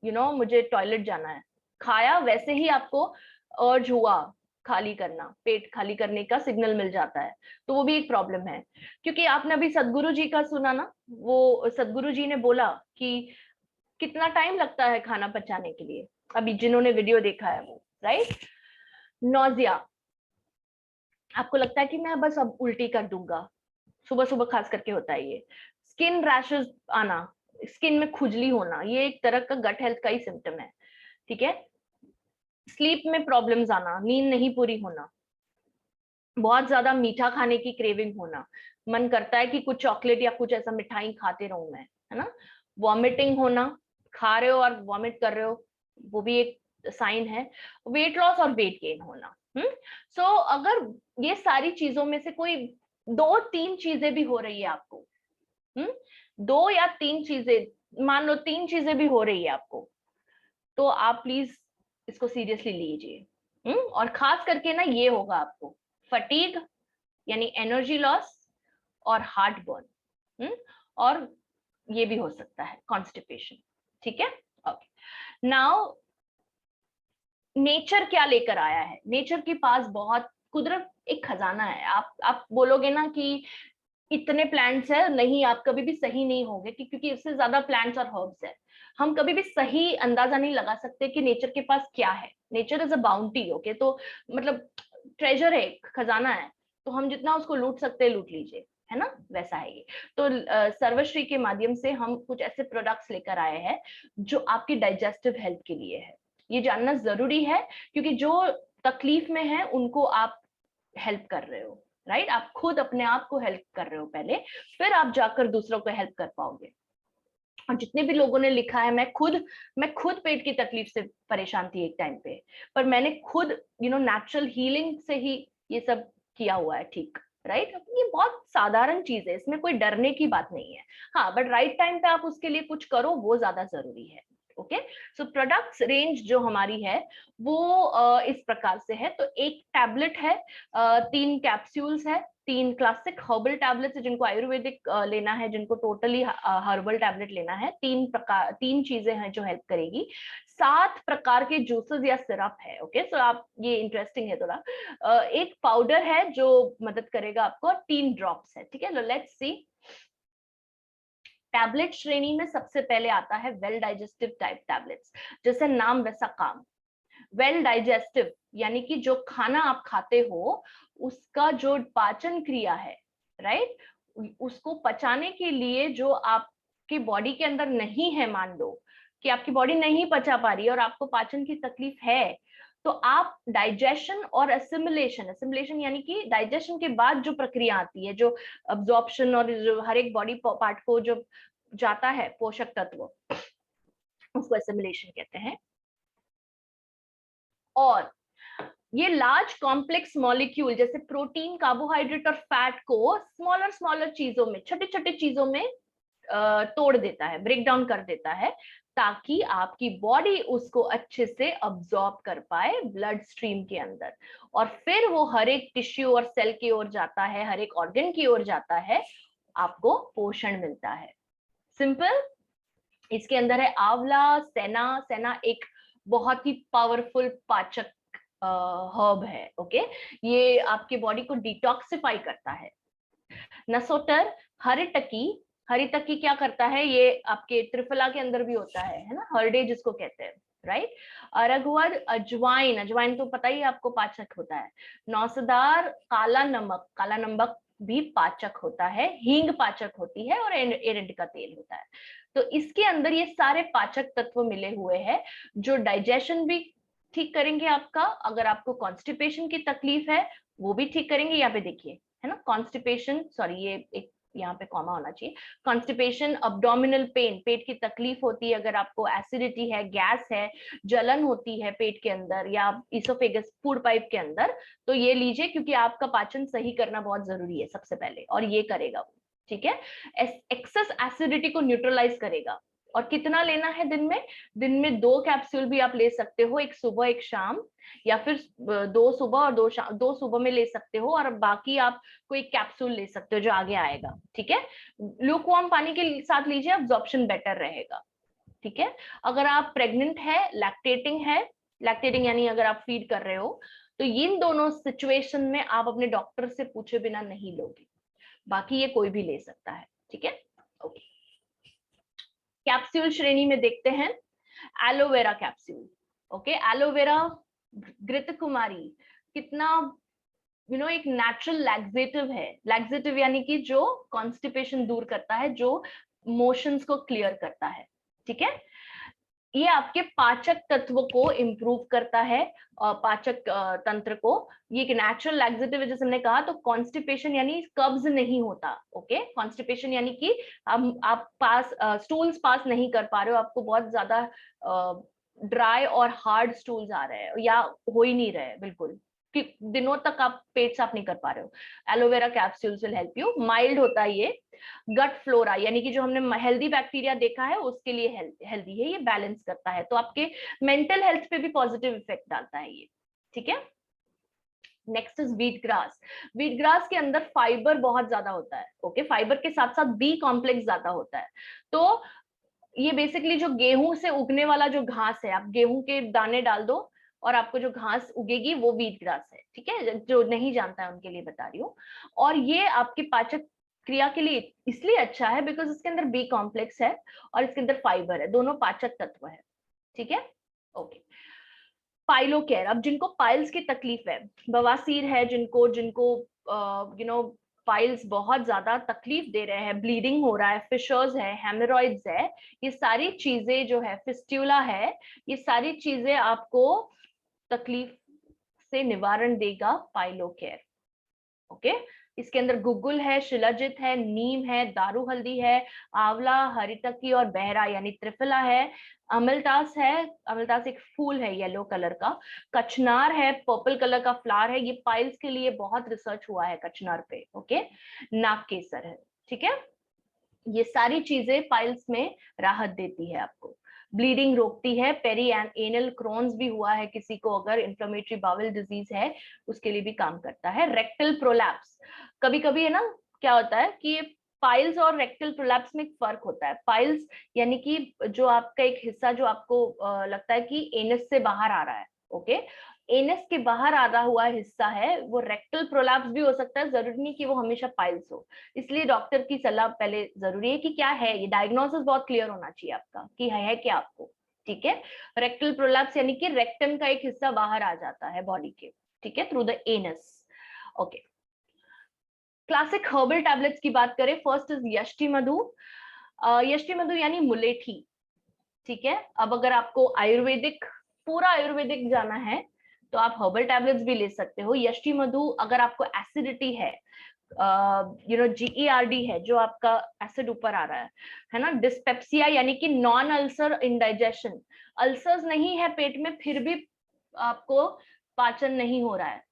मुझे टॉयलेट जाना है, खाया वैसे ही आपको अर्ज हुआ खाली करना, पेट खाली करने का सिग्नल मिल जाता है, तो वो भी एक प्रॉब्लम है। क्योंकि आपने अभी सदगुरु जी का सुना ना, वो सदगुरु जी ने बोला कि कितना टाइम लगता है खाना पचाने के लिए, अभी जिन्होंने वीडियो देखा है वो, राइट। नोजिया, आपको लगता है कि मैं बस अब उल्टी कर दूंगा, सुबह सुबह खास करके होता है ये। स्किन रैशेस आना, स्किन में खुजली होना, ये एक तरह का गट हेल्थ का ही सिम्टम है, ठीक है। स्लीप में प्रॉब्लम्स आना, नींद नहीं पूरी होना, बहुत ज्यादा मीठा खाने की क्रेविंग होना, मन करता है कि कुछ चॉकलेट या कुछ ऐसा मिठाई खाते रहूं मैं, है ना। वॉमिटिंग होना, खा रहे हो और वॉमिट कर रहे हो, वो भी एक साइन है। वेट लॉस और वेट गेन होना। सो अगर ये सारी चीजों में से कोई 2-3 चीजें भी हो रही है आपको, 2 या 3 चीजें, मान लो 3 चीजें भी हो रही है आपको, तो आप प्लीज इसको सीरियसली लीजिए। और खास करके ना ये होगा आपको फटीग यानी एनर्जी लॉस, और हार्ट बर्न, और ये भी हो सकता है कॉन्स्टिपेशन, ठीक है। ओके, नाउ नेचर क्या लेकर आया है, नेचर के पास बहुत, कुदरत एक खजाना है। आप बोलोगे ना कि इतने प्लांट्स है, नहीं, आप कभी भी सही नहीं होंगे, क्योंकि इससे ज्यादा प्लांट्स और हर्ब्स है, हम कभी भी सही अंदाजा नहीं लगा सकते कि नेचर के पास क्या है। Nature is a bounty, okay, तो मतलब ट्रेजर है, खजाना है, तो हम जितना उसको लूट सकते हैं लूट लीजिए, है ना, वैसा है ये। तो सर्वश्री के माध्यम से हम कुछ ऐसे प्रोडक्ट्स लेकर आए हैं जो आपकी डाइजेस्टिव हेल्थ के लिए है, ये जानना जरूरी है, क्योंकि जो तकलीफ में है उनको आप हेल्प कर रहे हो, राइट। आप खुद अपने आप को हेल्प कर रहे हो पहले, फिर आप जाकर दूसरों को हेल्प कर पाओगे। और जितने भी लोगों ने लिखा है, मैं खुद पेट की तकलीफ से परेशान थी एक टाइम पे, पर मैंने खुद नेचुरल हीलिंग से ही ये सब किया हुआ है, ठीक, राइट। ये बहुत साधारण चीज है, इसमें कोई डरने की बात नहीं है। हाँ, बट राइट टाइम पे आप उसके लिए कुछ करो, वो ज्यादा जरूरी है। ओके, सो प्रोडक्ट्स रेंज जो हमारी है वो इस प्रकार से है। तो एक टैबलेट है, 3 कैप्सूल्स है, 3 क्लासिक हर्बल टैबलेट्स है जिनको आयुर्वेदिक लेना है, जिनको टोटली हर्बल टैबलेट लेना है। 3 चीजें हैं जो हेल्प करेगी। 7 प्रकार के जूसेस या सिरप है। ओके, सो आप, ये इंटरेस्टिंग है थोड़ा। एक पाउडर है जो मदद करेगा आपको, 3 ड्रॉप्स है। ठीक है, लेट्स सी। टैबलेट श्रेणी में सबसे पहले आता है वेल डाइजेस्टिव टाइप टैबलेट्स, जैसे नाम वैसा काम। वेल डाइजेस्टिव यानी कि जो खाना आप खाते हो उसका जो पाचन क्रिया है, राइट, उसको पचाने के लिए जो आपकी बॉडी के अंदर नहीं है, मान लो कि आपकी बॉडी नहीं पचा पा रही है और आपको पाचन की तकलीफ है, तो आप डाइजेशन और एसिमिलेशन यानी कि डाइजेशन के बाद जो प्रक्रिया आती है, जो अब्जॉर्प्शन और जो हर एक बॉडी पार्ट को जो जाता है पोषक तत्व, उसको एसिमिलेशन कहते हैं। और ये लार्ज कॉम्प्लेक्स मॉलिक्यूल जैसे प्रोटीन, कार्बोहाइड्रेट और फैट को स्मॉलर चीजों में, छोटे छोटे चीजों में तोड़ देता है, ब्रेक डाउन कर देता है, ताकि आपकी बॉडी उसको अच्छे से अब्सॉर्ब कर पाए ब्लड स्ट्रीम के अंदर, और फिर वो हर एक टिश्यू और सेल की ओर जाता है, हर एक ऑर्गन की ओर जाता है, आपको पोषण मिलता है। सिंपल। इसके अंदर है आंवला, सेना एक बहुत ही पावरफुल पाचक हर्ब है। ओके, ये आपकी बॉडी को डिटॉक्सिफाई करता है। नसोटर, हरितकी क्या करता है, ये आपके त्रिफला के अंदर भी होता है ना, हरडे जिसको कहते हैं, राइट। अरगवद, अजवाइन तो पता ही आपको पाचक होता है। नौसदार, काला नमक भी पाचक होता है। हींग पाचक होती है, और एरंड का तेल होता है। तो इसके अंदर ये सारे पाचक तत्व मिले हुए हैं जो डाइजेशन भी ठीक करेंगे आपका। अगर आपको कॉन्स्टिपेशन की तकलीफ है वो भी ठीक करेंगे। यहाँ पे देखिए, है ना, कॉन्स्टिपेशन, सॉरी ये एक यहाँ पे कॉमा होना चाहिए। कॉन्स्टिपेशन, अब्डोमिनल पेन, पेट की तकलीफ होती है, अगर आपको एसिडिटी है, गैस है, जलन होती है पेट के अंदर या इसोफेगस फूड पाइप के अंदर, तो ये लीजिए, क्योंकि आपका पाचन सही करना बहुत जरूरी है सबसे पहले, और ये करेगा वो। ठीक है, एक्सेस एसिडिटी को न्यूट्रलाइज करेगा। और कितना लेना है दिन में 2 कैप्सूल भी आप ले सकते हो, एक सुबह एक शाम, या फिर 2 सुबह और 2 शाम, 2 सुबह में ले सकते हो, और बाकी आप कोई कैप्सूल ले सकते हो जो आगे आएगा। ठीक है, ल्यूकवार्म पानी के साथ लीजिए, अब्जॉर्प्शन बेटर रहेगा। ठीक है, अगर आप प्रेग्नेंट है, लैक्टेटिंग यानी अगर आप फीड कर रहे हो, तो इन दोनों सिचुएशन में आप अपने डॉक्टर से पूछे बिना नहीं लोगे, बाकी ये कोई भी ले सकता है। ठीक है, ओके। कैप्सूल श्रेणी में देखते हैं एलोवेरा कैप्सूल। ओके, एलोवेरा, घृत कुमारी, कितना एक नेचुरल लैक्सेटिव है। लैक्सेटिव यानी कि जो कॉन्स्टिपेशन दूर करता है, जो मोशंस को क्लियर करता है। ठीक है, ये आपके पाचक तत्व को इंप्रूव करता है, पाचक तंत्र को। ये एक नेचुरल लैक्सेटिव है, जैसे हमने कहा। तो कॉन्स्टिपेशन यानी कब्ज नहीं होता। ओके, कॉन्स्टिपेशन यानी कि आप स्टूल्स पास नहीं कर पा रहे हो, आपको बहुत ज्यादा ड्राई और हार्ड स्टूल्स आ रहे हैं, या हो ही नहीं रहे बिल्कुल, कि दिनों तक आप पेट साफ नहीं कर पा रहे हो, aloe vera capsules will help you. Mild होता है ये। गट फ्लोरा यानी कि जो हमने हेल्दी बैक्टीरिया देखा है उसके लिए हेल्दी है, ये बैलेंस करता है, तो आपके मेंटल हेल्थ पे भी पॉजिटिव इफेक्ट डालता है ये। ठीक है, next is wheat grass. Wheat grass के अंदर फाइबर बहुत ज्यादा होता है। ओके, फाइबर के साथ साथ बी कॉम्प्लेक्स ज्यादा होता है। तो ये बेसिकली जो गेहूं से उगने वाला जो घास है, आप गेहूं के दाने डाल दो और आपको जो घास उगेगी वो व्हीट ग्रास है। ठीक है, जो नहीं जानता है उनके लिए बता रही हूँ। और ये आपके पाचक क्रिया के लिए इसलिए अच्छा है बिकॉज इसके अंदर बी कॉम्प्लेक्स है और इसके अंदर फाइबर है, दोनों पाचक तत्व है। ठीक है, ओके। पाइलो केयर, अब जिनको पाइल्स की तकलीफ है, बवासीर है, जिनको जिनको पाइल्स बहुत ज्यादा तकलीफ दे रहे हैं, ब्लीडिंग हो रहा है, फिशर्स है, हेमरॉइड्स है, ये सारी चीजें जो है, फिस्ट्यूला है, ये सारी चीजें आपको तकलीफ से निवारण देगा पाइलो केयर। ओके, इसके अंदर गुग्गुल है, शिलाजित है, नीम है, दारू हल्दी है, आंवला, हरितकी और बहरा यानी त्रिफला है, अमलतास है, अमलतास एक फूल है येलो कलर का, कचनार है, पर्पल कलर का फ्लावर है, ये पाइल्स के लिए बहुत रिसर्च हुआ है कचनार पे, ओके, नाग केसर है, ठीक है। ये सारी चीजें पाइल्स में राहत देती है आपको, ब्लीडिंग रोकती है, पेरी एनल क्रोन्स भी हुआ है किसी को, अगर इन्फ्लेमेटरी बाउल डिजीज है उसके लिए भी काम करता है। रेक्टल प्रोलैप्स, कभी कभी है ना क्या होता है कि पाइल्स और रेक्टल प्रोलैप्स में एक फर्क होता है। पाइल्स यानी कि जो आपका एक हिस्सा जो आपको लगता है कि एनस से बाहर आ रहा है, ओके, एनस के बाहर आधा हुआ हिस्सा है वो रेक्टल प्रोलैप्स भी हो सकता है, जरूरी नहीं कि वो हमेशा पाइल्स हो। इसलिए डॉक्टर की सलाह पहले जरूरी है कि क्या है, ये डायग्नोसिस बहुत क्लियर होना चाहिए आपका कि है क्या आपको, ठीक है। रेक्टल प्रोलैप्स यानी कि रेक्टम का एक हिस्सा बाहर आ जाता है बॉडी के, ठीक है, through the anus, okay. Classic herbal tablets की बात करें, फर्स्ट इज यष्टि मधु। यष्टि मधु यानी मुलेठी, ठीक है। अब अगर आपको आयुर्वेदिक, पूरा आयुर्वेदिक जाना है तो आप हर्बल टैबलेट्स भी ले सकते हो। यष्टि मधु अगर आपको एसिडिटी है, GERD है, जो आपका एसिड ऊपर आ रहा है ना, डिस्पेप्सिया यानी कि नॉन अल्सर इंडाइजेशन, अल्सर्स नहीं है पेट में फिर भी आपको पाचन नहीं हो रहा है,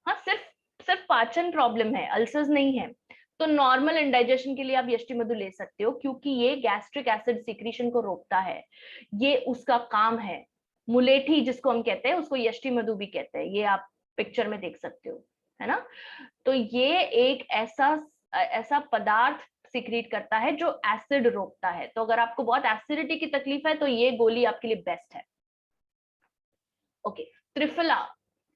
हाँ सिर्फ सिर्फ पाचन प्रॉब्लम है, अल्सर्स नहीं है, तो नॉर्मल इंडाइजेशन के लिए आप यष्टि मधु ले सकते हो, क्योंकि ये गैस्ट्रिक एसिड सिक्रीशन को रोकता है, ये उसका काम है। मुलेठी जिसको हम कहते हैं उसको यष्टि मधु भी कहते हैं, ये आप पिक्चर में देख सकते हो, है ना। तो ये एक ऐसा ऐसा पदार्थ सिक्रीट करता है जो एसिड रोकता है, तो अगर आपको बहुत एसिडिटी की तकलीफ है तो ये गोली आपके लिए बेस्ट है, ओके। त्रिफला,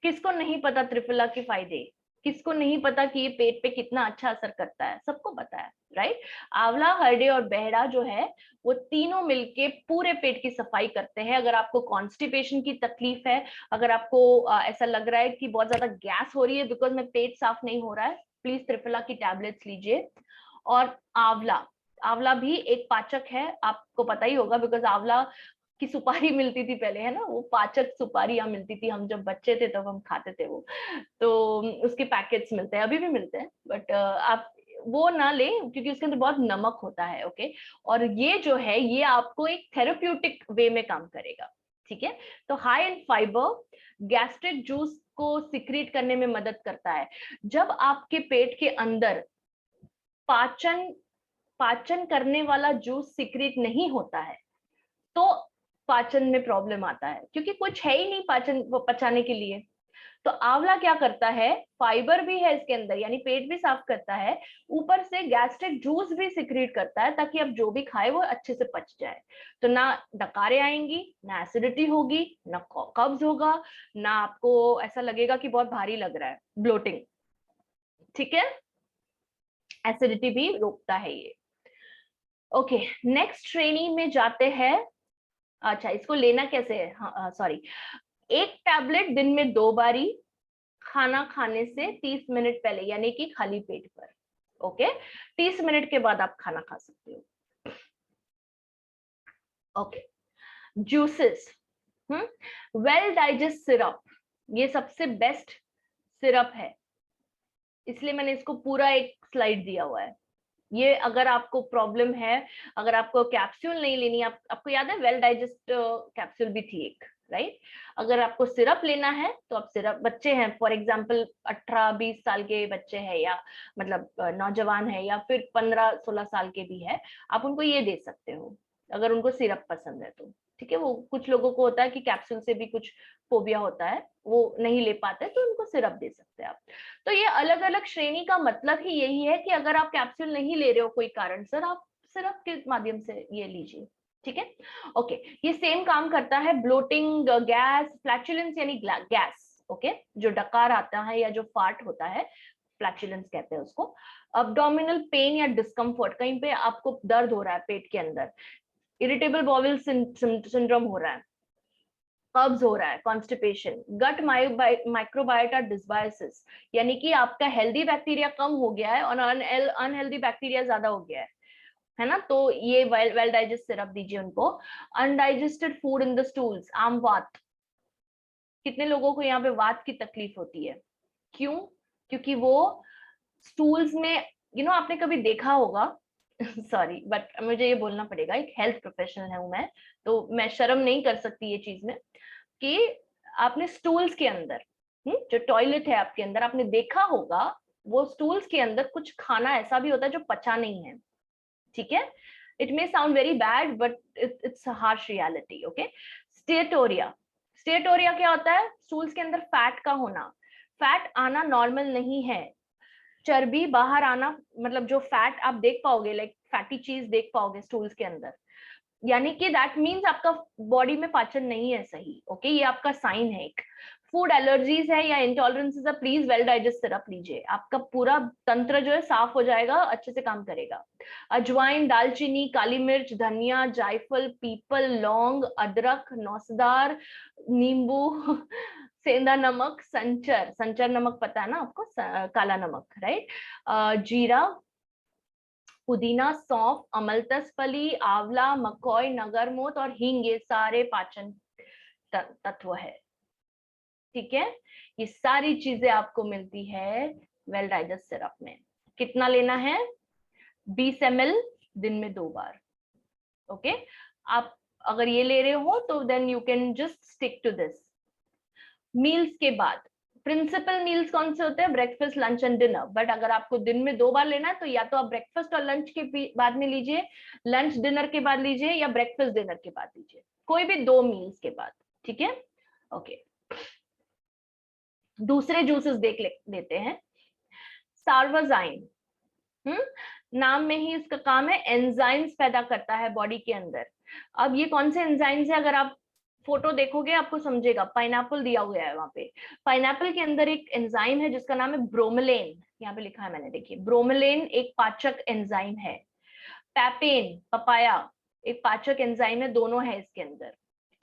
किसको नहीं पता त्रिफला के फायदे, किसको नहीं पता कि ये पेट पे कितना अच्छा असर करता है, सबको पता है, राइट। आंवला, हरडे और बहरा जो है वो तीनों मिलके पूरे पेट की सफाई करते हैं। अगर आपको कॉन्स्टिपेशन की तकलीफ है, अगर आपको ऐसा लग रहा है कि बहुत ज्यादा गैस हो रही है बिकॉज में पेट साफ नहीं हो रहा है, प्लीज त्रिफला की टैबलेट्स लीजिए। और आंवला, आंवला भी एक पाचक है, आपको पता ही होगा बिकॉज आंवला की सुपारी मिलती थी पहले, है ना, वो पाचक सुपारियां मिलती थी, हम जब बच्चे थे तब हम खाते थे वो, तो उसके पैकेट्स मिलते हैं, अभी भी मिलते हैं, बट आप वो ना ले क्योंकि उसके अंदर बहुत नमक होता है, ओके। और ये जो है ये आपको एक थेरेप्यूटिक वे में काम करेगा, ठीक है। तो high in fibre, gastric juice को सिक्रीट करने में मदद करता है। जब आपके पेट के अंदर पाचन पाचन करने वाला जूस सिक्रीट नहीं होता है तो पाचन में प्रॉब्लम आता है, क्योंकि कुछ है ही नहीं पाचन पचाने के लिए। तो आंवला क्या करता है, फाइबर भी है इसके अंदर यानी पेट भी साफ करता है, ऊपर से गैस्ट्रिक जूस भी सिक्रीट करता है ताकि आप जो भी खाए वो अच्छे से पच जाए। तो ना डकारें आएंगी, ना एसिडिटी होगी, ना कब्ज होगा, ना आपको ऐसा लगेगा कि बहुत भारी लग रहा है, ब्लोटिंग, ठीक है। एसिडिटी भी रोकता है ये, ओके। नेक्स्ट श्रेणी में जाते हैं। अच्छा, इसको लेना कैसे है, हाँ सॉरी, एक टैबलेट दिन में 2 बारी, खाना खाने से 30 मिनट पहले यानी कि खाली पेट पर, ओके। 30 मिनट के बाद आप खाना खा सकते हो, okay. Juices, well digest syrup, ये सबसे बेस्ट सिरप है, इसलिए मैंने इसको पूरा एक स्लाइड दिया हुआ है। ये अगर आपको प्रॉब्लम है, अगर आपको कैप्सूल नहीं लेनी, आपको याद है वेल डाइजेस्ट कैप्सूल भी थी एक, राइट। अगर आपको सिरप लेना है तो आप सिरप, बच्चे हैं फॉर एग्जांपल 18-20 साल के बच्चे हैं या मतलब नौजवान है या फिर 15-16 साल के भी है, आप उनको ये दे सकते हो अगर उनको सिरप पसंद है तो, ठीक है। वो कुछ लोगों को होता है कि कैप्सूल से भी कुछ फोबिया होता है, वो नहीं ले पाते तो उनको सिरप दे सकते हैं आप। तो ये अलग अलग श्रेणी का मतलब ही यही है कि अगर आप कैप्सूल नहीं ले रहे हो कोई कारण सर, आप सिरप के माध्यम से ये लीजिए, ठीक है, ओके। ये सेम काम करता है, ब्लोटिंग, गैस, फ्लैचुलेंस यानी गैस, ओके, जो डकार आता है या जो फार्ट होता है, फ्लैचुलेंस कहते हैं उसको। अब्डोमिनल पेन या डिस्कम्फर्ट, कहीं पे आपको दर्द हो रहा है पेट के अंदर, इरिटेबल बॉवल सिंड्रोम हो रहा है, कब्ज हो रहा है, कॉन्स्टिपेशन, गट माइक्रोबायोटा डिसबायोसिस यानी कि आपका हेल्दी बैक्टीरिया कम हो गया है और अनहेल्दी बैक्टीरिया ज्यादा हो गया है ना, तो ये वेल डाइजेस्ट सिरप दीजिए उनको। Undigested food in the stools, आम वात, कितने लोगों को यहाँ पे वात की तकलीफ होती है, क्यों, क्योंकि वो स्टूल्स में आपने कभी देखा होगा सॉरी बट मुझे ये बोलना पड़ेगा, एक हेल्थ प्रोफेशनल हूं मैं, तो मैं शर्म नहीं कर सकती ये चीज में, कि आपने स्टूल्स के अंदर जो टॉयलेट है आपके अंदर, आपने देखा होगा वो स्टूल्स के अंदर कुछ खाना ऐसा भी होता है जो पचा नहीं है, ठीक है। It may sound very bad but it's a harsh reality, okay. Steatorrhoea, steatorrhoea क्या होता है? स्टूल्स के अंदर फैट का होना। फैट आना नॉर्मल नहीं है, चर्बी बाहर आना, मतलब जो फैट आप देख पाओगे, लाइक फैटी चीज देख पाओगे स्टूल्स के अंदर, यानी कि दैट मीन्स आपका बॉडी में पाचन नहीं है सही, ओके। ये आपका साइन है। एक फूड एलर्जीज है या इंटॉलरेंसेस है, प्लीज वेल डाइजेस्ट सिरप लीजिए, आपका पूरा तंत्र जो है साफ हो जाएगा, अच्छे से काम करेगा। अजवाइन, दालचीनी, काली मिर्च, धनिया, जायफल, पीपल, लौंग, अदरक, नौसदार, नींबू सेंधा नमक, संचर, संचर नमक पता है ना आपको, काला नमक, राइट, जीरा, पुदीना, सौंफ, अमलतस फली, आंवला, मकोई, नगरमोत और हींग, ये सारे पाचन तत्व है, ठीक है। ये सारी चीजें आपको मिलती है वेल डाइजेस्ट सिरप में। कितना लेना है? 20 ml दिन में 2 बार, ओके। आप अगर ये ले रहे हो तो then you can just stick to this. Meals के बाद प्रिंसिपल मील्स कौन से होते हैं? Breakfast, lunch and dinner. But अगर आपको दिन में 2 बार लेना है तो या तो आप ब्रेकफास्ट और लंच के बाद में लीजिए, लंच डिनर के बाद लीजिए, या ब्रेकफास्ट डिनर के बाद लीजिए, कोई भी 2 मील्स के बाद, ठीक है, ओके। दूसरे जूसेस देख लेते हैं। सार्वाजाइन, नाम में ही इसका काम है, एंजाइम्स पैदा करता है बॉडी के अंदर। अब ये कौन से एंजाइम्स है, अगर आप फोटो देखोगे आपको समझेगा, पाइनएप्पल दिया हुआ है वहां पे। पाइनएप्पल के अंदर एक एंजाइम है जिसका नाम है ब्रोमेलेन, यहाँ पे लिखा है मैंने, देखिए, ब्रोमेलेन एक पाचक एंजाइम है। पैपेन, पपाया, एक पाचक एंजाइम है, दोनों है इसके अंदर,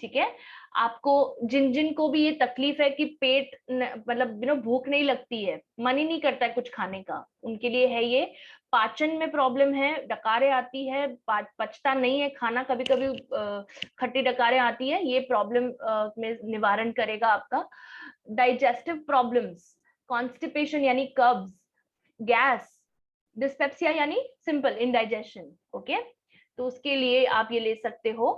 ठीक है। आपको जिन जिन को भी ये तकलीफ है कि पेट मतलब भूख नहीं लगती है, मन ही नहीं करता है कुछ खाने का, उनके लिए है ये। पाचन में प्रॉब्लम है, डकारें आती है, पचता नहीं है खाना, कभी कभी खट्टी डकारें आती है, ये प्रॉब्लम में निवारण करेगा आपका। डाइजेस्टिव प्रॉब्लम्स, कॉन्स्टिपेशन यानी कब्ज, गैस, डिस्पेप्सिया यानी सिंपल इंडाइजेशन, ओके। तो उसके लिए आप ये ले सकते हो।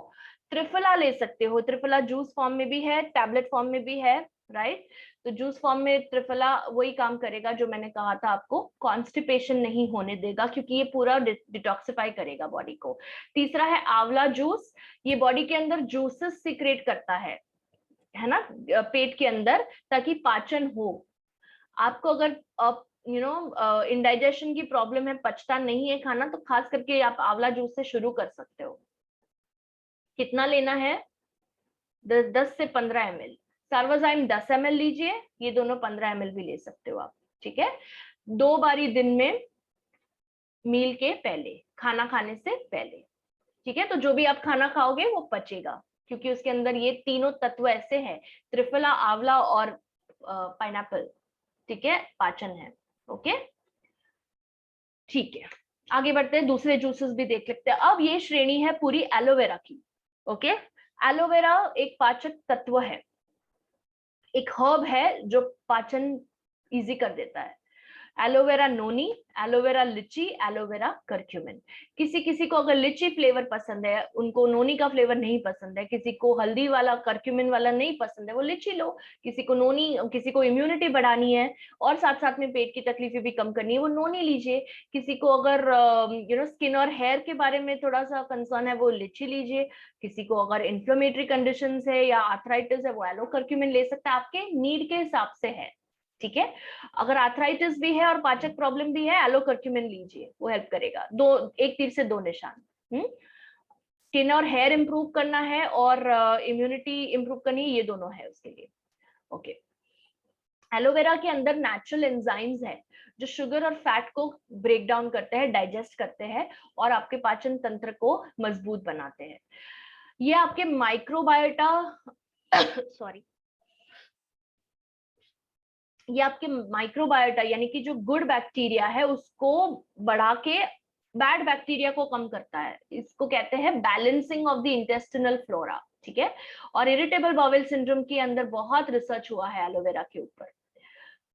त्रिफला ले सकते हो, त्रिफला जूस फॉर्म में भी है, टैबलेट फॉर्म में भी है, राइट। तो जूस फॉर्म में त्रिफला वही काम करेगा जो मैंने कहा था आपको, कॉन्स्टिपेशन नहीं होने देगा, क्योंकि ये पूरा डिटॉक्सिफाई करेगा बॉडी को। तीसरा है आंवला जूस, ये बॉडी के अंदर जूसेस सीक्रेट करता है ना, पेट के अंदर, ताकि पाचन हो। आपको अगर इंडाइजेशन की प्रॉब्लम है, पचता नहीं है खाना, तो खास करके आप आंवला जूस से शुरू कर सकते हो। कितना लेना है? 10 से 15 ml। सार्वाजाइम 10 ml लीजिए, ये दोनों 15 ml भी ले सकते हो आप, ठीक है। 2 बारी दिन में, मील के पहले, खाना खाने से पहले, ठीक है। तो जो भी आप खाना खाओगे वो पचेगा, क्योंकि उसके अंदर ये तीनों तत्व ऐसे हैं, त्रिफला, आंवला और पाइनएप्पल, ठीक है, पाचन है, ओके, ठीक है। आगे बढ़ते हैं, दूसरे जूसेस भी देख लेते हैं। अब ये श्रेणी है पूरी एलोवेरा की, ओके। एलोवेरा एक पाचक तत्व है, एक हर्ब है जो पाचन इजी कर देता है। एलोवेरा नोनी, एलोवेरा लिची, एलोवेरा करक्यूमिन। किसी किसी को अगर लिची फ्लेवर पसंद है, उनको नोनी का फ्लेवर नहीं पसंद है, किसी को हल्दी वाला करक्यूमिन वाला नहीं पसंद है, वो लिची लो। किसी को नोनी, किसी को इम्यूनिटी बढ़ानी है और साथ साथ में पेट की तकलीफें भी कम करनी है, वो नोनी लीजिए। किसी को अगर स्किन और हेयर के बारे में थोड़ा सा कंसर्न है, वो लिची लीजिए। किसी को अगर इन्फ्लेमेटरी कंडीशंस है या आर्थराइटिस है, वो एलो करक्यूमिन ले सकता है, आपके नीड के हिसाब से है, ठीक है। अगर आर्थराइटिस भी है और पाचक प्रॉब्लम भी है, एलो करक्यूमिन लीजिए, वो हेल्प करेगा। एक तीर से 2 निशान। स्किन और हेयर इंप्रूव करना है और इम्यूनिटी इंप्रूव करनी है, ये दोनों है उसके लिए, ओके। एलोवेरा के अंदर नेचुरल एंजाइम्स है जो शुगर और फैट को ब्रेक डाउन करते हैं, डाइजेस्ट करते हैं और आपके पाचन तंत्र को मजबूत बनाते हैं। ये आपके माइक्रोबायोटा सॉरी, ये आपके माइक्रोबायोटा यानी कि जो गुड बैक्टीरिया है उसको बढ़ा के बैड बैक्टीरिया को कम करता है। इसको कहते हैं balancing of the intestinal flora, ठीक है। और इरिटेबल बाउल सिंड्रोम के अंदर बहुत रिसर्च हुआ है एलोवेरा के ऊपर।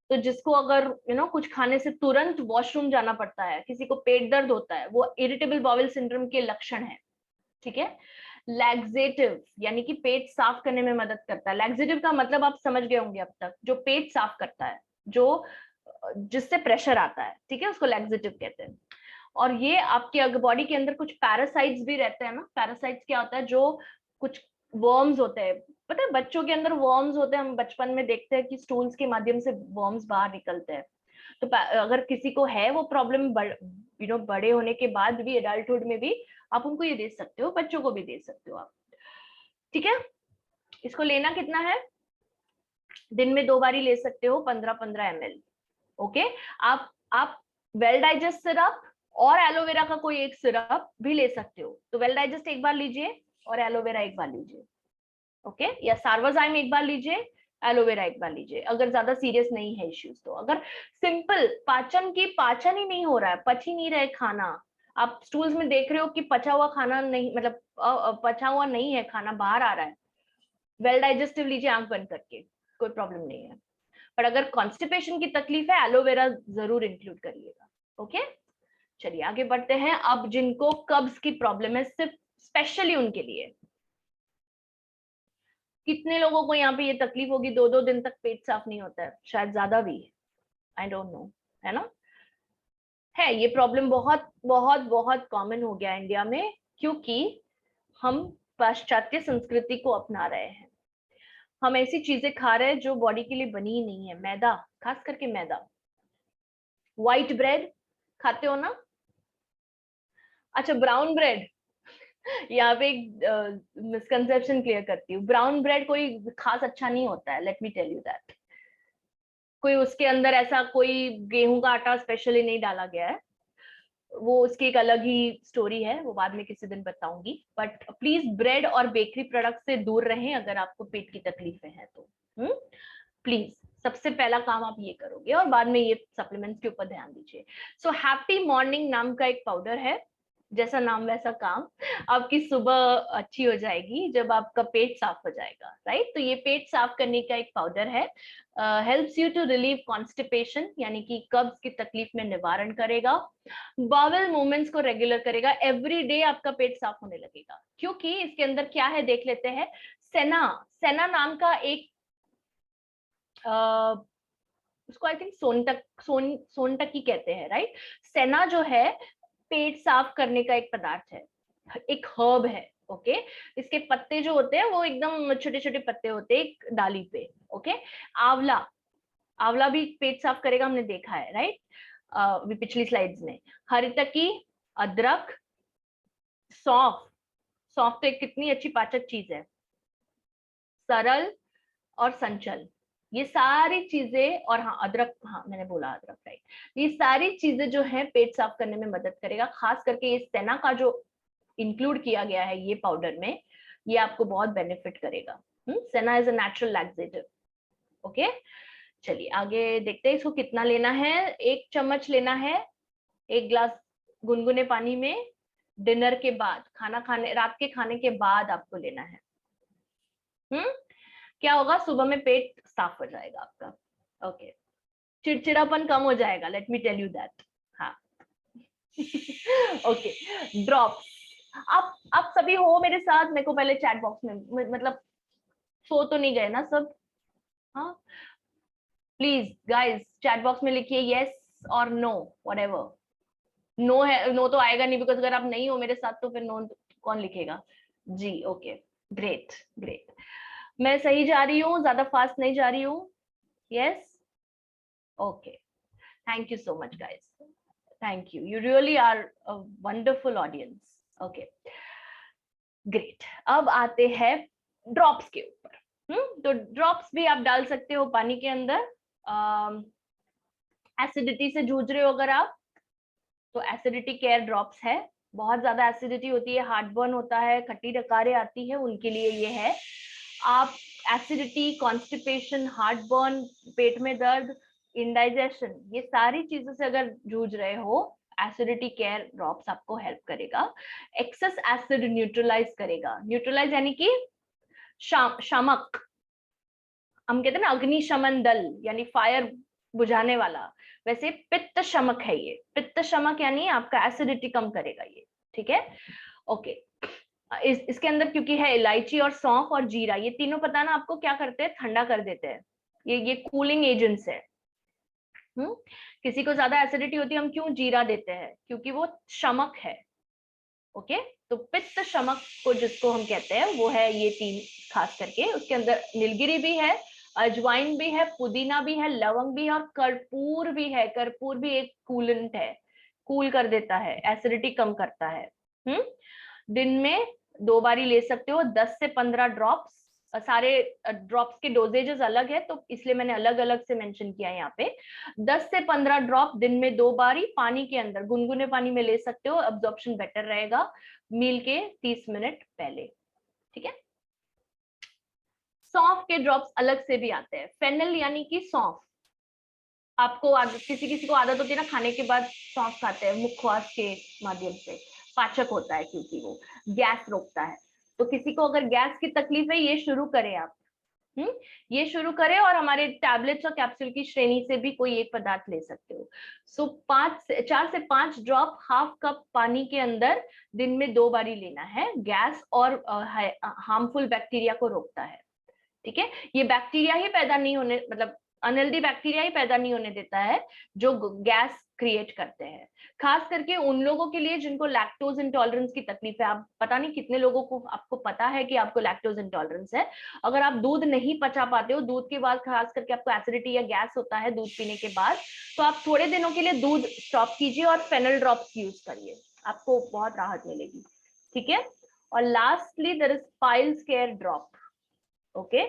तो जिसको अगर कुछ खाने से तुरंत वॉशरूम जाना पड़ता है, किसी को पेट दर्द होता है, वो इरिटेबल बाउल सिंड्रोम के लक्षण है। ठीक है। लैक्सेटिव यानी कि पेट साफ करने में मदद करता है। लैक्सेटिव का मतलब आप समझ गए होंगे अब तक, जो पेट साफ करता है, जो जिससे प्रेशर आता है, ठीक है, उसको लैक्सेटिव कहते हैं। और ये आपके बॉडी के अंदर कुछ पैरासाइट्स भी रहते हैं ना। पैरासाइट्स क्या होता है, जो कुछ वर्म्स होते हैं, पता है बच्चों के अंदर वर्म्स होते हैं, हम बचपन में देखते हैं कि स्टूल्स के माध्यम से वर्म्स बाहर निकलते हैं। तो अगर किसी को है वो प्रॉब्लम, बड़े होने के बाद भी, एडल्टहुड में भी आप उनको ये दे सकते हो, बच्चों को भी दे सकते हो आप। ठीक है। इसको लेना कितना है, दिन में 2 बारी ले सकते हो, 15-15 ml। ओके। आप वेल डाइजेस्ट सिरप और एलोवेरा का कोई एक सिरप भी ले सकते हो। तो वेल डाइजेस्ट एक बार लीजिए और एलोवेरा एक बार लीजिए। ओके। या सार्वाजाइम एक बार लीजिए, एलोवेरा एक बार लीजिए, अगर ज्यादा सीरियस नहीं है इश्यूज तो। अगर सिंपल पाचन ही नहीं हो रहा है, पच ही नहीं रहे खाना, आप स्टूल्स में देख रहे हो कि पचा हुआ खाना नहीं, मतलब पचा हुआ नहीं है, खाना बाहर आ रहा है, वेल डाइजेस्टिव लीजिए आंख बंद करके, कोई प्रॉब्लम नहीं है। पर अगर कॉन्स्टिपेशन की तकलीफ है, एलोवेरा जरूर इंक्लूड करिएगा। ओके। चलिए आगे बढ़ते हैं। अब जिनको कब्ज की प्रॉब्लम है, सिर्फ स्पेशली उनके लिए, कितने लोगों को यहाँ पे ये तकलीफ होगी, 2-2 दिन तक पेट साफ नहीं होता है, शायद ज्यादा भी, आई डोंट नो, है ना। है ये प्रॉब्लम बहुत बहुत बहुत कॉमन हो गया इंडिया में, क्योंकि हम पाश्चात्य संस्कृति को अपना रहे हैं। हम ऐसी चीजें खा रहे हैं जो बॉडी के लिए बनी ही नहीं है। मैदा, खास करके मैदा। व्हाइट ब्रेड खाते हो ना। अच्छा, ब्राउन ब्रेड। यहाँ पे एक मिसकंसेप्शन क्लियर करती हूँ। ब्राउन ब्रेड कोई खास अच्छा नहीं होता है, let me tell you that. कोई उसके अंदर ऐसा कोई गेहूं का आटा स्पेशली नहीं डाला गया है, वो उसकी एक अलग ही स्टोरी है, वो बाद में किसी दिन बताऊंगी। बट प्लीज ब्रेड और बेकरी प्रोडक्ट से दूर रहें अगर आपको पेट की तकलीफें हैं तो। प्लीज, सबसे पहला काम आप ये करोगे और बाद में ये सप्लीमेंट्स के ऊपर ध्यान दीजिए। सो हैप्पी मॉर्निंग नाम का एक पाउडर है, जैसा नाम वैसा काम। आपकी सुबह अच्छी हो जाएगी जब आपका पेट साफ हो जाएगा, राइट। तो ये पेट साफ करने का एक पाउडर है, helps you to relieve constipation, यानी कि कब्ज की तकलीफ में निवारण करेगा, बावल मूवमेंट्स को रेगुलर करेगा, एवरी डे आपका पेट साफ होने लगेगा। क्योंकि इसके अंदर क्या है देख लेते हैं। सेना, सेना नाम का एक उसको आई थिंक सोनटकी कहते हैं, राइट। सेना जो है पेट साफ करने का एक पदार्थ है, एक हर्ब है। ओके। इसके पत्ते जो होते हैं वो एकदम छोटे छोटे पत्ते होते हैं एक डाली पे। ओके। आंवला, आंवला भी पेट साफ करेगा, हमने देखा है, राइट, पिछली स्लाइड्स में। हरितकी, अदरक, सौंफ, सौंफ तो एक कितनी अच्छी पाचक चीज है, सरल और संचल, ये सारी चीजें, और हाँ अदरक, हाँ मैंने बोला अदरक, राइट। ये सारी चीजें जो है पेट साफ करने में मदद करेगा। खास करके ये सेना का जो इंक्लूड किया गया है ये पाउडर में, ये आपको बहुत बेनिफिट करेगा। सेना is a natural laxative. Okay. चलिए आगे देखते हैं इसको कितना लेना है। 1 चम्मच लेना है, 1 ग्लास गुनगुने पानी में, डिनर के बाद, खाना खाने, रात के खाने के बाद आपको लेना है। क्या होगा, सुबह में पेट साफ हो जाएगा आपका। ओके। चिड़चिड़ापन कम हो जाएगा, let me tell you that. हाँ। ओके। ड्रॉप्स, आप सभी हो मेरे साथ, मेरे को पहले चैट बॉक्स में, मतलब सो तो नहीं गए ना सब। हाँ प्लीज गाइस चैट बॉक्स में लिखिए यस और नो, व्हाटएवर। नो है, नो तो आएगा नहीं, बिकॉज अगर आप नहीं हो मेरे साथ तो फिर नो कौन लिखेगा जी। Okay, great great. मैं सही जा रही हूँ, ज्यादा फास्ट नहीं जा रही हूँ। Yes, okay, thank you so much guys, thank you, you really are a wonderful audience. Okay, great. अब आते हैं ड्रॉप्स के ऊपर। तो ड्रॉप्स भी आप डाल सकते हो पानी के अंदर। एसिडिटी से जूझ रहे हो अगर आप, तो एसिडिटी केयर ड्रॉप्स है। बहुत ज्यादा एसिडिटी होती है, हार्ट बर्न होता है, खट्टी डकारें आती है, उनके लिए ये है। आप एसिडिटी, कॉन्स्टिपेशन, हार्ट बर्न, पेट में दर्द, इंडाइजेशन, ये सारी चीजों से अगर जूझ रहे हो, एसिडिटी केयर ड्रॉप्स आपको हेल्प करेगा। एक्सेस एसिड न्यूट्रलाइज करेगा। न्यूट्रलाइज यानी कि शामक, हम कहते हैं ना अग्निशमन दल, यानी फायर बुझाने वाला। वैसे पित्त शमक है ये, पित्त शमक यानी आपका एसिडिटी कम करेगा ये, ठीक है। ओके, इसके अंदर क्योंकि है इलायची और सौंफ और जीरा, ये तीनों पता ना आपको क्या करते हैं, ठंडा कर देते हैं, ये कूलिंग एजेंट्स है। किसी को ज्यादा एसिडिटी होती है, हम क्यों जीरा देते हैं, क्योंकि वो शमक है। ओके, तो पित्त शमक को जिसको हम कहते हैं वो है ये तीन खास करके। उसके अंदर नीलगिरी भी है, अजवाइन भी है, पुदीना भी है, लवंग भी है और कर्पूर भी है। कर्पूर भी एक कूलेंट है, कूल कर देता है, एसिडिटी कम करता है। दिन में 2 बारी ले सकते हो, 10 से 15 ड्रॉप्स। सारे ड्रॉप्स के डोजेजेस अलग है, तो इसलिए मैंने अलग अलग से मेंशन किया है यहाँ पे। 10 से 15 ड्रॉप दिन में 2 बारी पानी के अंदर, गुनगुने पानी में ले सकते हो, अब्जॉर्प्शन बेटर रहेगा मील के 30 मिनट पहले, ठीक है। सौंफ के ड्रॉप्स अलग से भी आते हैं, फेनल यानी कि सौंफ। आपको किसी किसी को आदत होती है ना खाने के बाद सौंफ खाते हैं, मुखवास के माध्यम से, पाचक होता है क्योंकि वो गैस रोकता है। तो किसी को अगर गैस की तकलीफ है, ये शुरू करें आप। ये शुरू करें, और हमारे टैबलेट्स और कैप्सूल की श्रेणी से भी कोई एक पदार्थ ले सकते हो। सो 4 से 5 ड्रॉप हाफ कप पानी के अंदर दिन में 2 बारी लेना है। गैस और हार्मफुल बैक्टीरिया को रोकता है, ठीक है। ये बैक्टीरिया ही पैदा नहीं होने, मतलब अनहेल्दी बैक्टीरिया ही पैदा नहीं होने देता है जो गैस क्रिएट करते हैं। खास करके उन लोगों के लिए जिनको लैक्टोज इंटॉलरेंस की तकलीफ है। आप पता नहीं कितने लोगों को आपको पता है कि आपको लैक्टोज इंटॉलरेंस है। अगर आप दूध नहीं पचा पाते हो, दूध के बाद खास करके आपको एसिडिटी या गैस होता है दूध पीने के बाद, तो आप थोड़े दिनों के लिए दूध स्टॉप कीजिए और फेनल ड्रॉप्स यूज करिए, आपको बहुत राहत मिलेगी, ठीक है। और lastly there is piles care drop. Okay,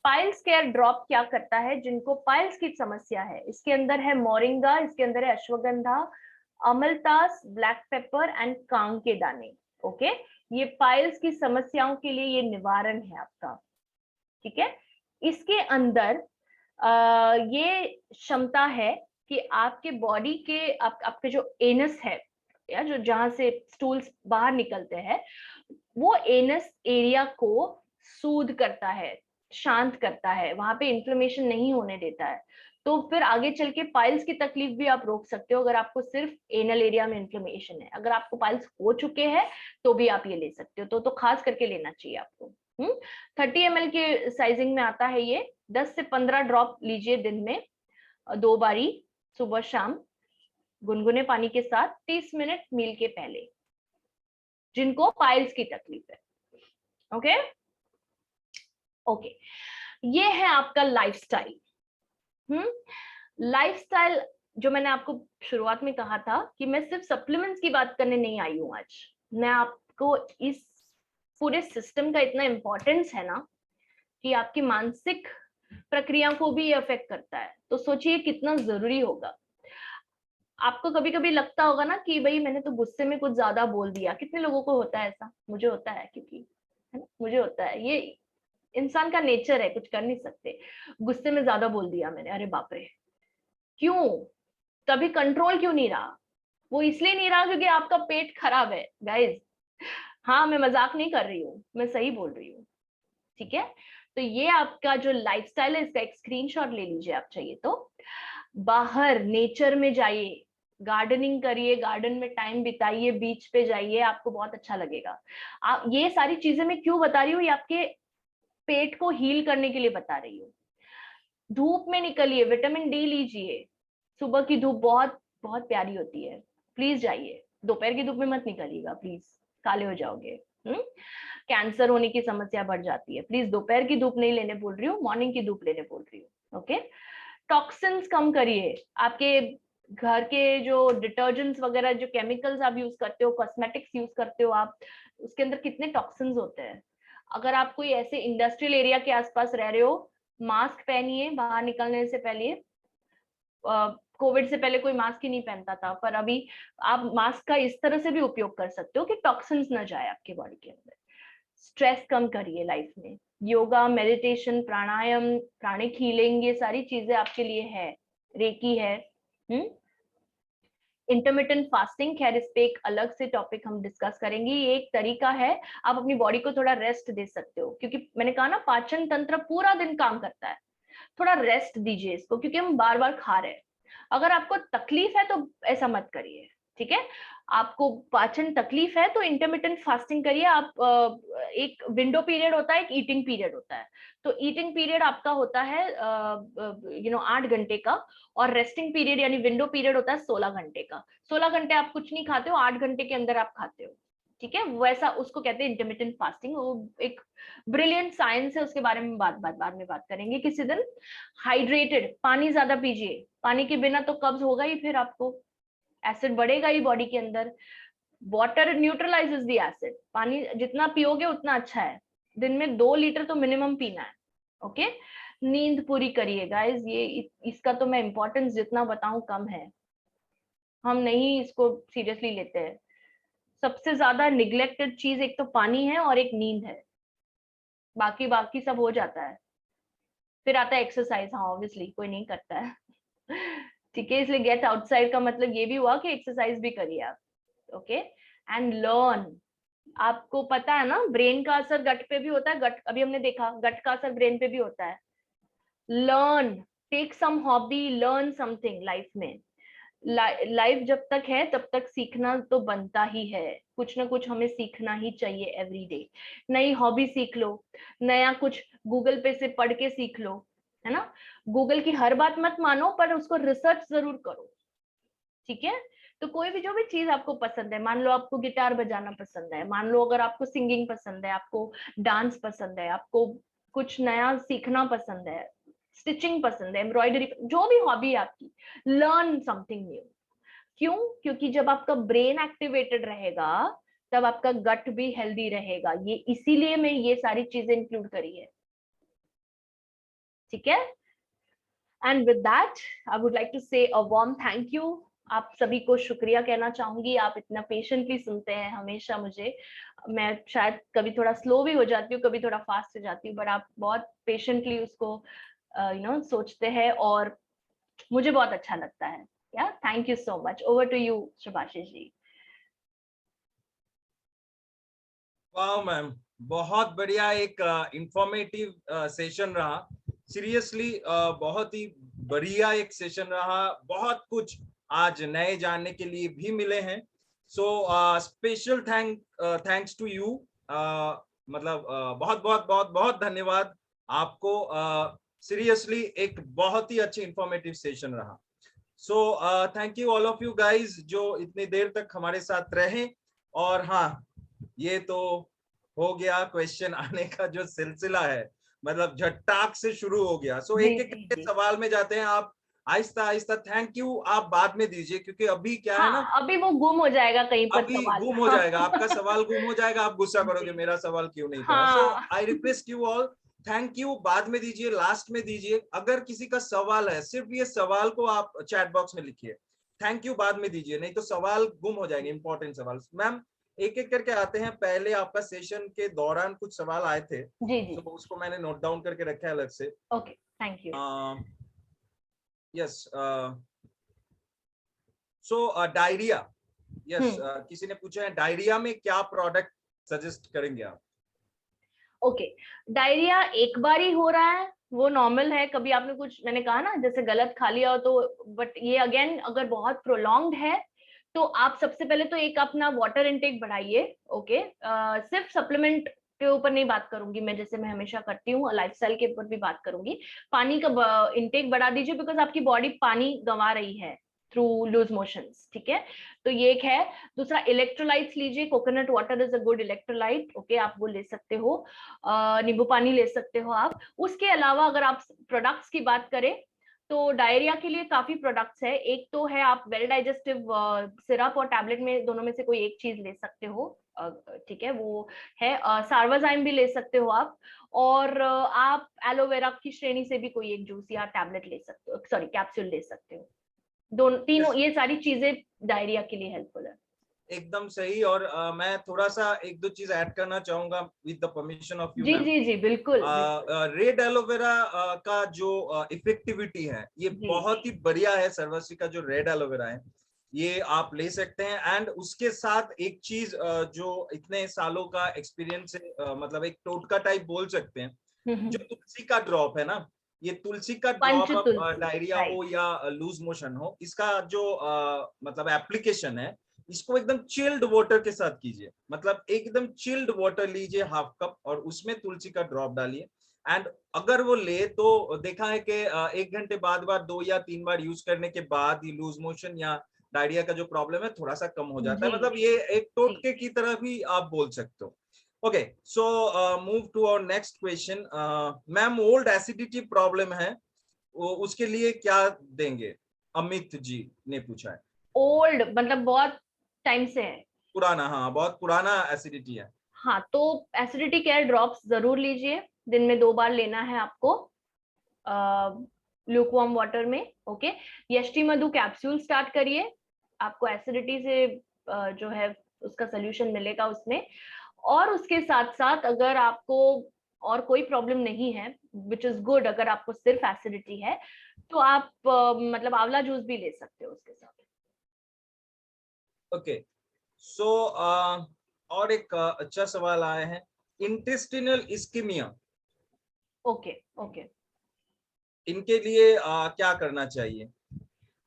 piles care drop क्या करता है, जिनको पाइल्स की समस्या है, इसके अंदर है मोरिंगा, इसके अंदर है अश्वगंधा, अमलतास, ब्लैक पेपर एंड कांग के दाने। ओके, ये पाइल्स की समस्याओं के लिए ये निवारण है आपका, ठीक है। इसके अंदर ये क्षमता है कि आपके बॉडी के आपके जो एनस है, या जो जहां से स्टूल्स बाहर निकलते हैं, वो एनस एरिया को सूद करता है, शांत करता है, वहां पे इन्फ्लेमेशन नहीं होने देता है। तो फिर आगे चल के पाइल्स की तकलीफ भी आप रोक सकते हो अगर आपको सिर्फ एनल एरिया में इन्फ्लेमेशन है। अगर आपको पाइल्स हो चुके हैं तो भी आप ये ले सकते हो, तो खास करके लेना चाहिए आपको। 30 ml के साइजिंग में आता है ये। 10 से 15 ड्रॉप लीजिए दिन में, 2 बारी, सुबह शाम, गुनगुने पानी के साथ, 30 मिनट मील के पहले, जिनको पाइल्स की तकलीफ है। ओके ओके, ये है आपका लाइफस्टाइल। लाइफस्टाइल जो मैंने आपको शुरुआत में कहा था कि मैं सिर्फ सप्लीमेंट्स की बात करने नहीं आई हूं आज। मैं आपको इस पूरे सिस्टम का इतना इंपॉर्टेंस है ना कि आपकी मानसिक प्रक्रिया को भी अफेक्ट करता है, तो सोचिए कितना जरूरी होगा। आपको कभी कभी लगता होगा ना कि भाई मैंने तो गुस्से में कुछ ज्यादा बोल दिया। कितने लोगों को होता है ऐसा? मुझे होता है, क्योंकि है ना, मुझे होता है, ये इंसान का नेचर है, कुछ कर नहीं सकते। गुस्से में ज्यादा बोल दिया मैंने, अरे बाप रे, क्यों? कभी कंट्रोल क्यों नहीं रहा? वो इसलिए नहीं रहा क्योंकि आपका पेट खराब है गाइज। हाँ, मैं मजाक नहीं कर रही हूँ, मैं सही बोल रही हूँ, ठीक है। तो ये आपका जो लाइफस्टाइल है, इसका एक स्क्रीनशॉट ले लीजिए आप चाहिए तो। बाहर नेचर में जाइए, गार्डनिंग करिए, गार्डन में टाइम बिताइए, बीच पे जाइए, आपको बहुत अच्छा लगेगा। आप ये सारी चीजें मैं क्यों बता रही हूँ, ये आपके पेट को हील करने के लिए बता रही हूँ। धूप में निकलिए, विटामिन डी लीजिए। सुबह की धूप बहुत बहुत प्यारी होती है, प्लीज जाइए। दोपहर की धूप में मत निकलिएगा प्लीज, काले हो जाओगे। कैंसर होने की समस्या बढ़ जाती है। प्लीज दोपहर की धूप नहीं लेने बोल रही हूँ, मॉर्निंग की धूप लेने बोल रही हूँ। ओके, टॉक्सिन्स कम करिए। आपके घर के जो डिटर्जेंट्स वगैरह, जो केमिकल्स आप यूज करते हो, कॉस्मेटिक्स यूज करते हो आप, उसके अंदर कितने टॉक्सिन्स होते हैं। अगर आप कोई ऐसे इंडस्ट्रियल एरिया के आसपास रह रहे हो, मास्क पहनिए बाहर निकलने से पहले। कोविड से पहले कोई मास्क ही नहीं पहनता था, पर अभी आप मास्क का इस तरह से भी उपयोग कर सकते हो कि टॉक्सिन्स ना जाए आपके बॉडी के अंदर। स्ट्रेस कम करिए लाइफ में। योगा, मेडिटेशन, प्राणायाम, प्राणिक हीलिंग, ये सारी चीजें आपके लिए है। रेकी है। इंटरमिटेंट फास्टिंग, खैर इस पे एक अलग से टॉपिक हम डिस्कस करेंगे। ये एक तरीका है, आप अपनी बॉडी को थोड़ा रेस्ट दे सकते हो, क्योंकि मैंने कहा ना पाचन तंत्र पूरा दिन काम करता है। थोड़ा रेस्ट दीजिए इसको, क्योंकि हम बार बार खा रहे हैं। अगर आपको तकलीफ है तो ऐसा मत करिए, ठीक है। आपको पाचन तकलीफ है तो इंटरमिटेंट फास्टिंग करिए आप। एक विंडो पीरियड होता है, एक ईटिंग पीरियड होता है। तो ईटिंग पीरियड आपका होता है 8 घंटे का, और रेस्टिंग पीरियड यानी विंडो पीरियड होता है 16 घंटे का। 16 घंटे आप कुछ नहीं खाते हो, 8 घंटे के अंदर आप खाते हो, ठीक है। वैसा उसको कहते हैं इंटरमिटेंट फास्टिंग। वो एक ब्रिलियंट साइंस है, उसके बारे में बाद में बात करेंगे किसी दिन। हाइड्रेटेड, पानी ज्यादा पीजिए, पानी के बिना तो कब्ज होगा ही, फिर आपको एसिड बढ़ेगा ही बॉडी के अंदर। वाटर न्यूट्रलाइजेस द एसिड, पानी जितना पियोगे उतना अच्छा है। दिन में 2 लीटर तो मिनिमम पीना है, ओके। नींद पूरी करिए गाइस, ये इसका तो मैं इंपॉर्टेंस जितना बताऊं कम है, हम नहीं इसको सीरियसली लेते हैं। सबसे ज्यादा निग्लेक्टेड चीज एक तो पानी है और एक नींद है, बाकी बाकी सब हो जाता है। फिर आता है एक्सरसाइज, हाँ ऑब्वियसली कोई नहीं करता है ठीक है, इसलिए गेट आउटसाइड का मतलब ये भी हुआ कि एक्सरसाइज भी करिए आप, ओके। एंड लर्न, आपको पता है ना ब्रेन का असर गट पे भी होता है, गट अभी हमने देखा, गट का असर ब्रेन पे भी होता है। Learn, take some hobby, learn something life में। लाइफ जब तक है तब तक सीखना तो बनता ही है, कुछ ना कुछ हमें सीखना ही चाहिए एवरी डे। नई हॉबी सीख लो, नया कुछ गूगल पे से पढ़ के सीख लो, है ना। गूगल की हर बात मत मानो, पर उसको रिसर्च जरूर करो, ठीक है। तो कोई भी जो भी चीज आपको पसंद है, मान लो आपको गिटार बजाना पसंद है, मान लो अगर आपको सिंगिंग पसंद है, आपको डांस पसंद है, आपको कुछ नया सीखना पसंद है, स्टिचिंग पसंद है, एम्ब्रॉयडरी, जो भी हॉबी है आपकी, लर्न समथिंग न्यू। क्यों? क्योंकि जब आपका ब्रेन एक्टिवेटेड रहेगा तब आपका गट भी हेल्दी रहेगा। ये इसीलिए मैं ये सारी चीजें इंक्लूड करी है, ठीक है। And with that I would like to say a warm thank you. आप सभी को शुक्रिया कहना चाहूंगी, आप इतना पेशेंटली सुनते हैं हमेशा मुझे। मैं शायद कभी थोड़ा स्लो भी हो जाती हूँ, कभी थोड़ा फास्ट हो जाती हूँ, बट आप बहुत पेशेंटली उसको सोचते हैं, और मुझे बहुत अच्छा लगता है। या thank you so much. Over to you Shubhashish ji. वाह मैम, बहुत बढ़िया, एक इंफॉर्मेटिव सेशन रहा। सीरियसली बहुत ही बढ़िया एक सेशन रहा, बहुत कुछ आज नए जानने के लिए भी मिले हैं। So special thanks to you, मतलब बहुत बहुत बहुत बहुत धन्यवाद आपको। सीरियसली एक बहुत ही अच्छी इंफॉर्मेटिव सेशन रहा। So thank you all of you guys जो इतनी देर तक हमारे साथ रहे। और हाँ, ये तो हो गया क्वेश्चन आने का जो सिलसिला है, मतलब झट्टाक से शुरू हो गया। सो जी एक एक जी करके जी। सवाल में जाते हैं। आप आहिस्ता आहिस्ता थैंक यू आप बाद में दीजिए, क्योंकि अभी क्या है ना, हाँ अभी वो गुम हो जाएगा कहीं पर अभी सवाल गुम हो जाएगा, आपका सवाल गुम हो जाएगा, आप गुस्सा करोगे जी मेरा सवाल क्यों नहीं था। सो हाँ। I request you all, thank you बाद में दीजिए, लास्ट में दीजिए। अगर किसी का सवाल है, सिर्फ ये सवाल को आप चैट बॉक्स में लिखिए, थैंक यू बाद में दीजिए, नहीं तो सवाल गुम हो जाएंगे, इंपॉर्टेंट सवाल। मैम एक एक करके आते हैं। पहले आपका सेशन के दौरान कुछ सवाल आए थे, जी जी। तो उसको मैंने नोट डाउन करके रखा है अलग से। Okay thank you. Yes, so diarrhoea, yes, hmm. किसी ने पूछा है डायरिया में क्या प्रोडक्ट सजेस्ट करेंगे आप? ओके, डायरिया एक बार ही हो रहा है वो नॉर्मल है। कभी आपने कुछ, मैंने कहा ना जैसे गलत खा लिया हो तो, बट ये अगेन अगर बहुत प्रोलॉन्ग्ड है तो आप सबसे पहले तो एक अपना वाटर इनटेक बढ़ाइए, ओके। सिर्फ सप्लीमेंट के ऊपर नहीं बात करूंगी मैं, जैसे मैं हमेशा करती हूँ, लाइफस्टाइल के ऊपर भी बात करूंगी। पानी का इनटेक बढ़ा दीजिए, बिकॉज आपकी बॉडी पानी गंवा रही है थ्रू लूज मोशंस, ठीक है। तो ये एक है। दूसरा इलेक्ट्रोलाइट्स लीजिए, coconut water is a good electrolyte, okay, आप वो ले सकते हो। नींबू पानी ले सकते हो आप। उसके अलावा अगर आप प्रोडक्ट्स की बात करें तो डायरिया के लिए काफी प्रोडक्ट्स है। एक तो है आप वेल डाइजेस्टिव सिरप और टैबलेट में दोनों में से कोई एक चीज ले सकते हो, ठीक है, वो है। सार्वाजाइम भी ले सकते हो आप, और आप एलोवेरा की श्रेणी से भी कोई एक जूस या टैबलेट ले सकते हो, सॉरी कैप्सूल ले सकते हो। दोनों तीनों yes, ये सारी चीजें डायरिया के लिए हेल्पफुल है। एकदम सही। और मैं थोड़ा सा एक दो चीज ऐड करना चाहूंगा with the permission of you जी मैम। जी जी बिल्कुल बिल्कुल। रेड एलोवेरा का जो इफेक्टिविटी है, ये जी बहुत जी ही बढ़िया है। सर्वश्री का जो रेड एलोवेरा है, ये आप ले सकते हैं। एंड उसके साथ एक चीज जो इतने सालों का एक्सपीरियंस है, मतलब एक टोटका टाइप बोल सकते हैं, जो तुलसी का ड्रॉप है ना, ये तुलसी का ड्रॉप पंचतुलसी, डायरिया हो राइट। या लूज मोशन हो, इसका जो मतलब एप्लीकेशन है, इसको एकदम चिल्ड वाटर के साथ कीजिए। मतलब एकदम चिल्ड वाटर लीजिए हाफ कप, और उसमें तुलसी का ड्रॉप डालिए। एंड अगर वो ले तो देखा है कि 1 घंटे बाद 2 या 3 बार यूज करने के बाद ये लूज मोशन या डायरिया का जो प्रॉब्लम है थोड़ा सा कम हो जाता है। जी मतलब ये एक जी। टोटके की तरह भी आप बोल सकते हो। Okay, so move to our next question. Ma'am, old acidity problem है, उसके लिए क्या देंगे? अमित जी ने पूछा है। ओल्ड मतलब बहुत टाइम से है? पुराना, हाँ, बहुत पुराना एसिडिटी है। हाँ, तो एसिडिटी केयर ड्रॉप्स जरूर लीजिए, दिन में 2 बार लेना है आपको ल्यूकवार्म वाटर में। ओके, यष्टि मधु कैप्सूल स्टार्ट करिए, आपको एसिडिटी से जो है उसका सोल्यूशन मिलेगा उसमें। और उसके साथ साथ अगर आपको और कोई प्रॉब्लम नहीं है, विच इज गुड, अगर आपको सिर्फ एसिडिटी है तो आप मतलब आंवला जूस भी ले सकते हो उसके साथ। ओके, सो और एक अच्छा सवाल आया है, इंटेस्टिनल इस्कीमिया, ओके ओके। इनके लिए क्या करना चाहिए?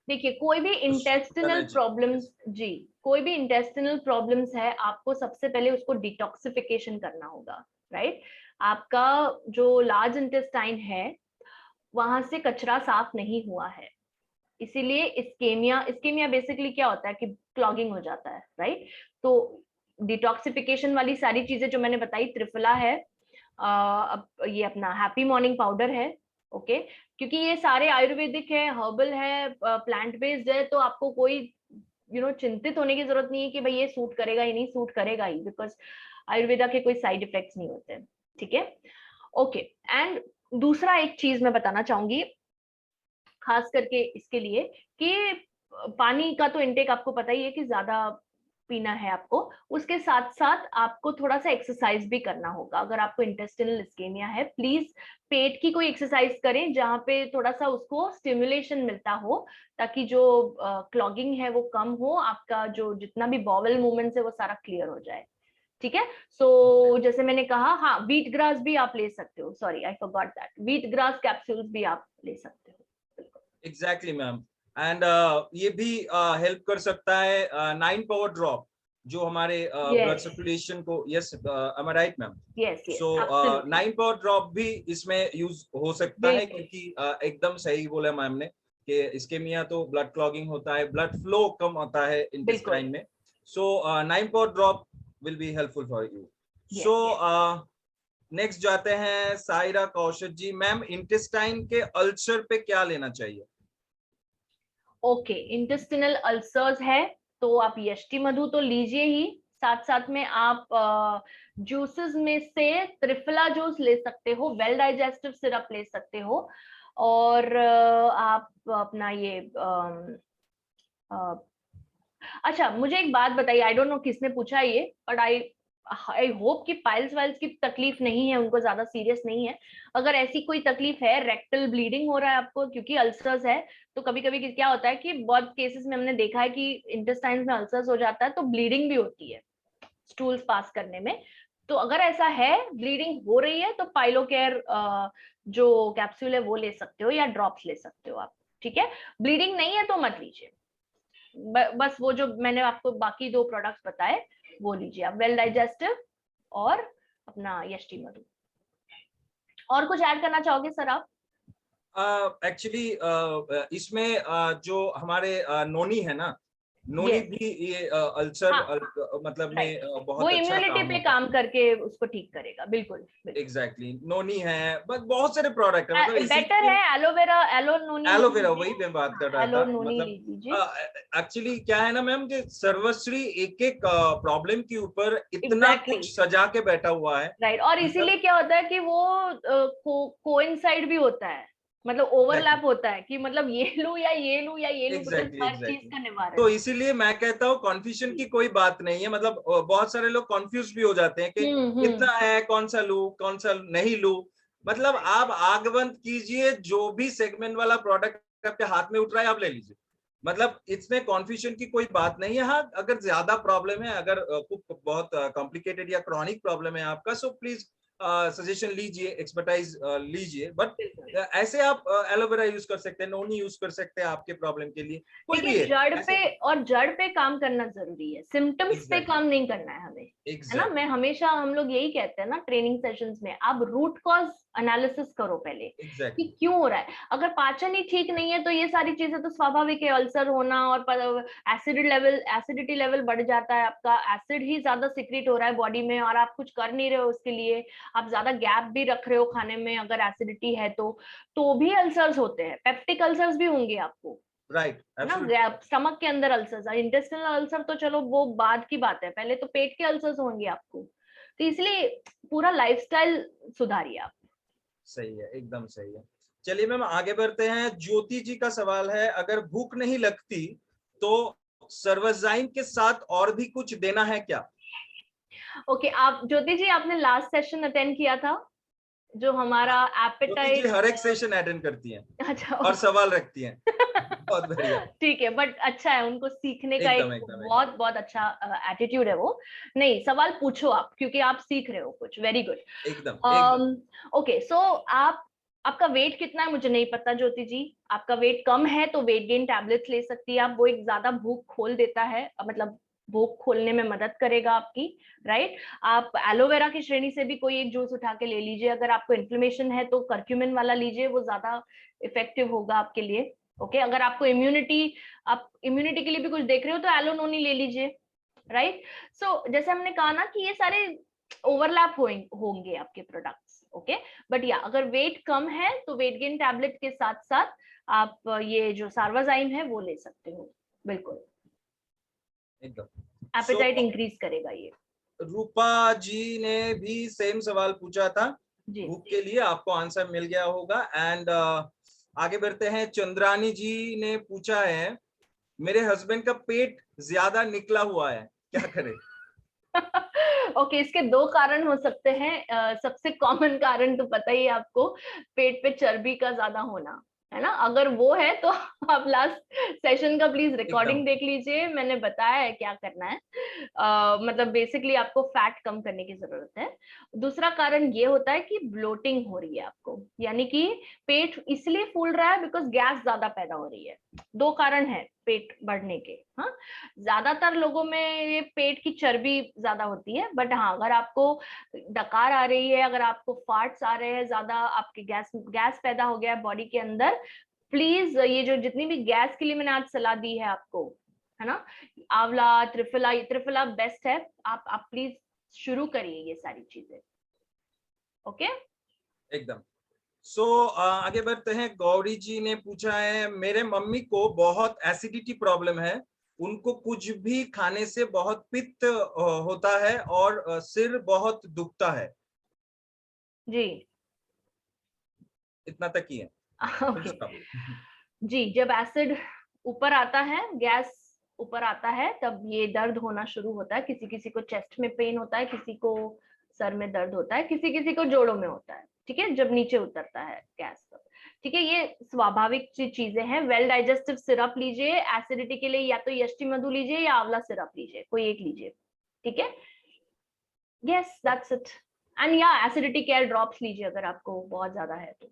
देखिए, कोई भी कुछ इंटेस्टिनल बताना चाहिए। प्रॉब्लम्स, जी, कोई भी इंटेस्टिनल प्रॉब्लम्स है, आपको सबसे पहले उसको डिटॉक्सिफिकेशन करना होगा, राइट? आपका जो लार्ज इंटेस्टाइन है वहां से कचरा साफ नहीं हुआ है, इसीलिए इस्केमिया, इस्केमिया बेसिकली क्या होता है कि क्लॉगिंग हो जाता है, राइट? तो डिटॉक्सिफिकेशन वाली सारी चीजें जो मैंने बताई, त्रिफला है, अब ये अपना हैप्पी मॉर्निंग पाउडर है, ओके, क्योंकि ये सारे आयुर्वेदिक है, हर्बल है, प्लांट बेस्ड है, तो आपको कोई चिंतित होने की जरूरत नहीं है कि भाई ये सूट करेगा ही नहीं, सूट करेगा ही, बिकॉज आयुर्वेदा के कोई साइड इफेक्ट्स नहीं होते हैं, ठीक है? ओके। एंड दूसरा एक चीज मैं बताना चाहूंगी खास करके इसके लिए, कि पानी का तो इनटेक आपको पता ही है कि ज्यादा पीना है आपको, उसके साथ साथ आपको थोड़ा सा एक्सरसाइज भी करना होगा। अगर आपको इंटेस्टिनल इस्केमिया है, प्लीज पेट की कोई एक्सरसाइज करें जहां पे थोड़ा सा उसको स्टिमुलेशन मिलता हो, ताकि जो क्लॉगिंग है वो कम हो, आपका जो जितना भी बॉवल मूवमेंट्स है वो सारा क्लियर हो जाए, ठीक है? सो जैसे मैंने कहा, हाँ, व्हीट ग्रास भी आप ले सकते हो, sorry I forgot that, wheat grass capsules भी आप ले सकते हो। Exactly ma'am. एंड ये भी हेल्प कर सकता है 9 पावर ड्रॉप, जो हमारे ब्लड यस सर्कुलेशन को, yes, am I right ma'am? Yes yes, so absolutely, 9 power drop भी इसमें यूज हो सकता है, बिल्कुल। क्योंकि एकदम सही बोला मैम ने कि इस्केमिया तो ब्लड क्लॉगिंग होता है, ब्लड फ्लो कम होता है बिल्कुल। इंटेस्टाइन में। सो 9 power drop will be helpful for you. So yes yes. Next जाते हैं सायरा कौशिक जी। मैम, इंटेस्टाइन के अल्सर पे क्या लेना चाहिए? ओके, इंटेस्टिनल अल्सर्स है तो आप यष्टि मधु तो लीजिए ही, साथ साथ में आप जूसेस में से त्रिफला जूस ले सकते हो, वेल डाइजेस्टिव सिरप ले सकते हो, और आप अपना ये अच्छा, मुझे एक बात बताइए, आई डोंट नो किसने पूछा ये, बट आई आई होप कि पाइल्स वाइल्स की तकलीफ नहीं है, उनको ज्यादा सीरियस नहीं है। अगर ऐसी कोई तकलीफ है, रेक्टल ब्लीडिंग हो रहा है आपको क्योंकि अल्सर्स है, तो कभी कभी क्या होता है कि बहुत केसेस में हमने देखा है कि इंटेस्टाइन्स में अल्सर्स हो जाता है तो ब्लीडिंग भी होती है स्टूल्स पास करने में। तो अगर ऐसा है, ब्लीडिंग हो रही है, तो पाइलोकेयर जो कैप्सूल है वो ले सकते हो या ड्रॉप्स ले सकते हो आप, ठीक है? ब्लीडिंग नहीं है तो मत लीजिए, बस वो जो मैंने आपको बाकी 2 प्रोडक्ट्स बताए वो लीजिए आप, वेल डाइजेस्टिव और अपना यष्टि मधु। और कुछ ऐड करना चाहोगे सर आप? एक्चुअली इसमें जो हमारे नोनी है ना, नोनी यस, भी ये अल्सर हाँ, मतलब में राइट, वो बहुत अच्छा इम्यूनिटी काम पे होता है। काम करके उसको ठीक करेगा, बिल्कुल बिल्कुल। एग्जैक्टली, नोनी है, बस बहुत सारे प्रोडक्ट है, मतलब इसी बेटर है एलोवेरा, एलो नोनी ले एलोवेरा, वही लीजिए, मैं बात कर हाँ, रहा एलो था। नोनी ले मतलब लीजिए। एक्चुअली क्या है ना मैम, कि सर्वश्री एक एक प्रॉब्लम के ऊपर इतना एग्जैक्टली, कुछ सजा के बैठा हुआ है। राइट, और मतलब इसीलिए क्या होता है कि वो कोइंसाइड भी होता है, मतलब एग्जैक्टली ओवरलैप होता है कि मतलब ये लूं या ये लूं या ये लूं, बिकॉज एग्जैक्टली हर चीज एग्जैक्टली। का निवारण तो है। इसीलिए मैं कहता हूँ कॉन्फ्यूजन की कोई बात नहीं है। मतलब बहुत सारे लोग कॉन्फ्यूज भी हो जाते हैं कि हम्म, इतना है, कौन सा लूं कौन सा नहीं लूं। मतलब राइट। आप आग बंद कीजिए, जो भी सेगमेंट वाला प्रोडक्ट आपके हाथ में उठ रहा है आप ले लीजिए। मतलब इसमें कॉन्फ्यूजन की कोई बात नहीं है। हाँ, अगर ज्यादा प्रॉब्लम है, अगर बहुत कॉम्प्लिकेटेड या क्रॉनिक प्रॉब्लम है आपका, सो प्लीज सजेशन लीजिए, एक्सपर्टाइज लीजिए, बट बिल्कुल। ऐसे आप एलोवेरा यूज कर सकते हैं, नोनी यूज कर सकते हैं आपके प्रॉब्लम के लिए, कोई भी देखिए, है जड़ पे काम करना जरूरी है, सिम्टम्स पे एग्जैक्टली काम नहीं करना है हमें, है ना। मैं एग्जैक्टली हमेशा, हम लोग यही कहते हैं ना ट्रेनिंग सेशंस में, आप रूट कॉज एनालिसिस करो पहले कि एग्जैक्टली क्यों हो रहा है। अगर पाचन ही ठीक नहीं है तो ये सारी चीजें तो स्वाभाविक है, अल्सर होना और एसिडिटी लेवल बढ़ जाता है, आपका एसिड ही ज्यादा सिक्रीट हो रहा है बॉडी में और आप कुछ कर नहीं रहे हो उसके लिए, आप ज्यादा गैप भी रख रहे हो खाने में, अगर एसिडिटी है तो भी अल्सर्स होते हैं, पेप्टिक अल्सर्स भी होंगे आपको, राइट है ना। एब्सोल्युटली स्टमक के अंदर अल्सर्स, इंटेस्टिनल अल्सर तो चलो वो बाद की बात है, पहले तो पेट के अल्सर्स होंगे आपको, तो इसलिए पूरा लाइफस्टाइल सुधारिए आप। सही है, एकदम सही है। चलिए मैम आगे बढ़ते हैं। ज्योति जी का सवाल है, अगर भूख नहीं लगती तो सर्वजाइम के साथ और भी कुछ देना है क्या? ओके, आप ज्योति जी, आपने लास्ट सेशन अटेंड किया था जो हमारा ज्योति जी एपेटाइट? हर एक सेशन अटेंड करती हैं अच्छा, और सवाल रखती हैं। बहुत बढ़िया। ठीक है, बट अच्छा है, उनको सीखने का एकदम एक एकदम एकदम बहुत बहुत अच्छा एटीट्यूड है वो। नहीं, सवाल पूछो आप, क्योंकि आप सीख रहे हो कुछ, वेरी गुड। एकदम एकदम ओके, सो आपका वेट कितना है मुझे नहीं पता ज्योति जी, आपका वेट कम है तो वेट गेन टैबलेट्स ले सकती है आप, वो एक ज्यादा भूख खोल देता है, मतलब भूख खोलने में मदद करेगा आपकी, राइट। आप एलोवेरा की श्रेणी से भी कोई एक जूस उठा के ले लीजिए, अगर आपको इन्फ्लेमेशन है तो करक्यूमिन वाला लीजिए, वो ज्यादा इफेक्टिव होगा आपके लिए। ओके, अगर आपको आप इम्यूनिटी के लिए भी कुछ देख रहे हो तो एलोनोनी ले लीजिए, राइट। सो जैसे हमने कहा ना कि ये सारे ओवरलैप होंगे आपके प्रोडक्ट्स, ओके। बट या अगर वेट कम है तो वेट गेन टैबलेट के साथ साथ आप ये जो सार्वाजाइम है वो ले सकते हो, बिल्कुल, एकदम। सो एपेटाइट इंक्रीज करेगा ये। रूपा जी ने भी सेम सवाल पूछा था, जी, भूख के लिए आपको आंसर मिल गया होगा। एंड आगे बढ़ते हैं। चंद्रानी जी ने पूछा है, मेरे हस्बैंड का पेट ज्यादा निकला हुआ है, क्या करें? ओके, इसके दो कारण हो सकते हैं। सबसे कॉमन कारण तो पता ही है आपको, पेट पे चर्बी का ज्यादा होना, है ना। अगर वो है तो आप लास्ट सेशन का प्लीज एकदम रिकॉर्डिंग देख लीजिए, मैंने बताया है क्या करना है। मतलब बेसिकली आपको फैट कम करने की जरूरत है। दूसरा कारण ये होता है कि ब्लोटिंग हो रही है आपको, यानी कि पेट इसलिए फूल रहा है बिकॉज गैस ज्यादा पैदा हो रही है। दो कारण है पेट बढ़ने के, हाँ। ज्यादातर लोगों में ये पेट की चर्बी ज्यादा होती है, बट हाँ, अगर आपको डकार आ रही है, अगर आपको फार्ट्स आ रहे हैं ज्यादा, आपके गैस पैदा हो गया है बॉडी के अंदर, प्लीज ये जो जितनी भी गैस के लिए मैंने आज सलाह दी है आपको, है ना, आंवला, त्रिफला, त्रिफला बेस्ट है, आप प्लीज शुरू करिए ये सारी चीजें, ओके। एकदम। सो आगे बढ़ते हैं। गौरी जी ने पूछा है, मेरे मम्मी को बहुत एसिडिटी प्रॉब्लम है, उनको कुछ भी खाने से बहुत पित्त होता है और सिर बहुत दुखता है। जी, इतना तक ही है, फिर ओके। stop। जी, जब एसिड ऊपर आता है, गैस ऊपर आता है, तब ये दर्द होना शुरू होता है, किसी किसी को चेस्ट में पेन होता है, किसी को सर में दर्द होता है, किसी किसी को जोड़ों में होता है, ठीक है, जब नीचे उतरता है गैस तब, ठीक है, ये स्वाभाविक चीजें हैं। वेल डाइजेस्टिव सिरप लीजिए एसिडिटी के लिए, या तो यष्टि मधु लीजिए या आंवला सिरप लीजिए, कोई एक लीजिए, ठीक है। Yes, that's it. एंड या एसिडिटी केयर ड्रॉप्स लीजिए अगर आपको बहुत ज्यादा है तो,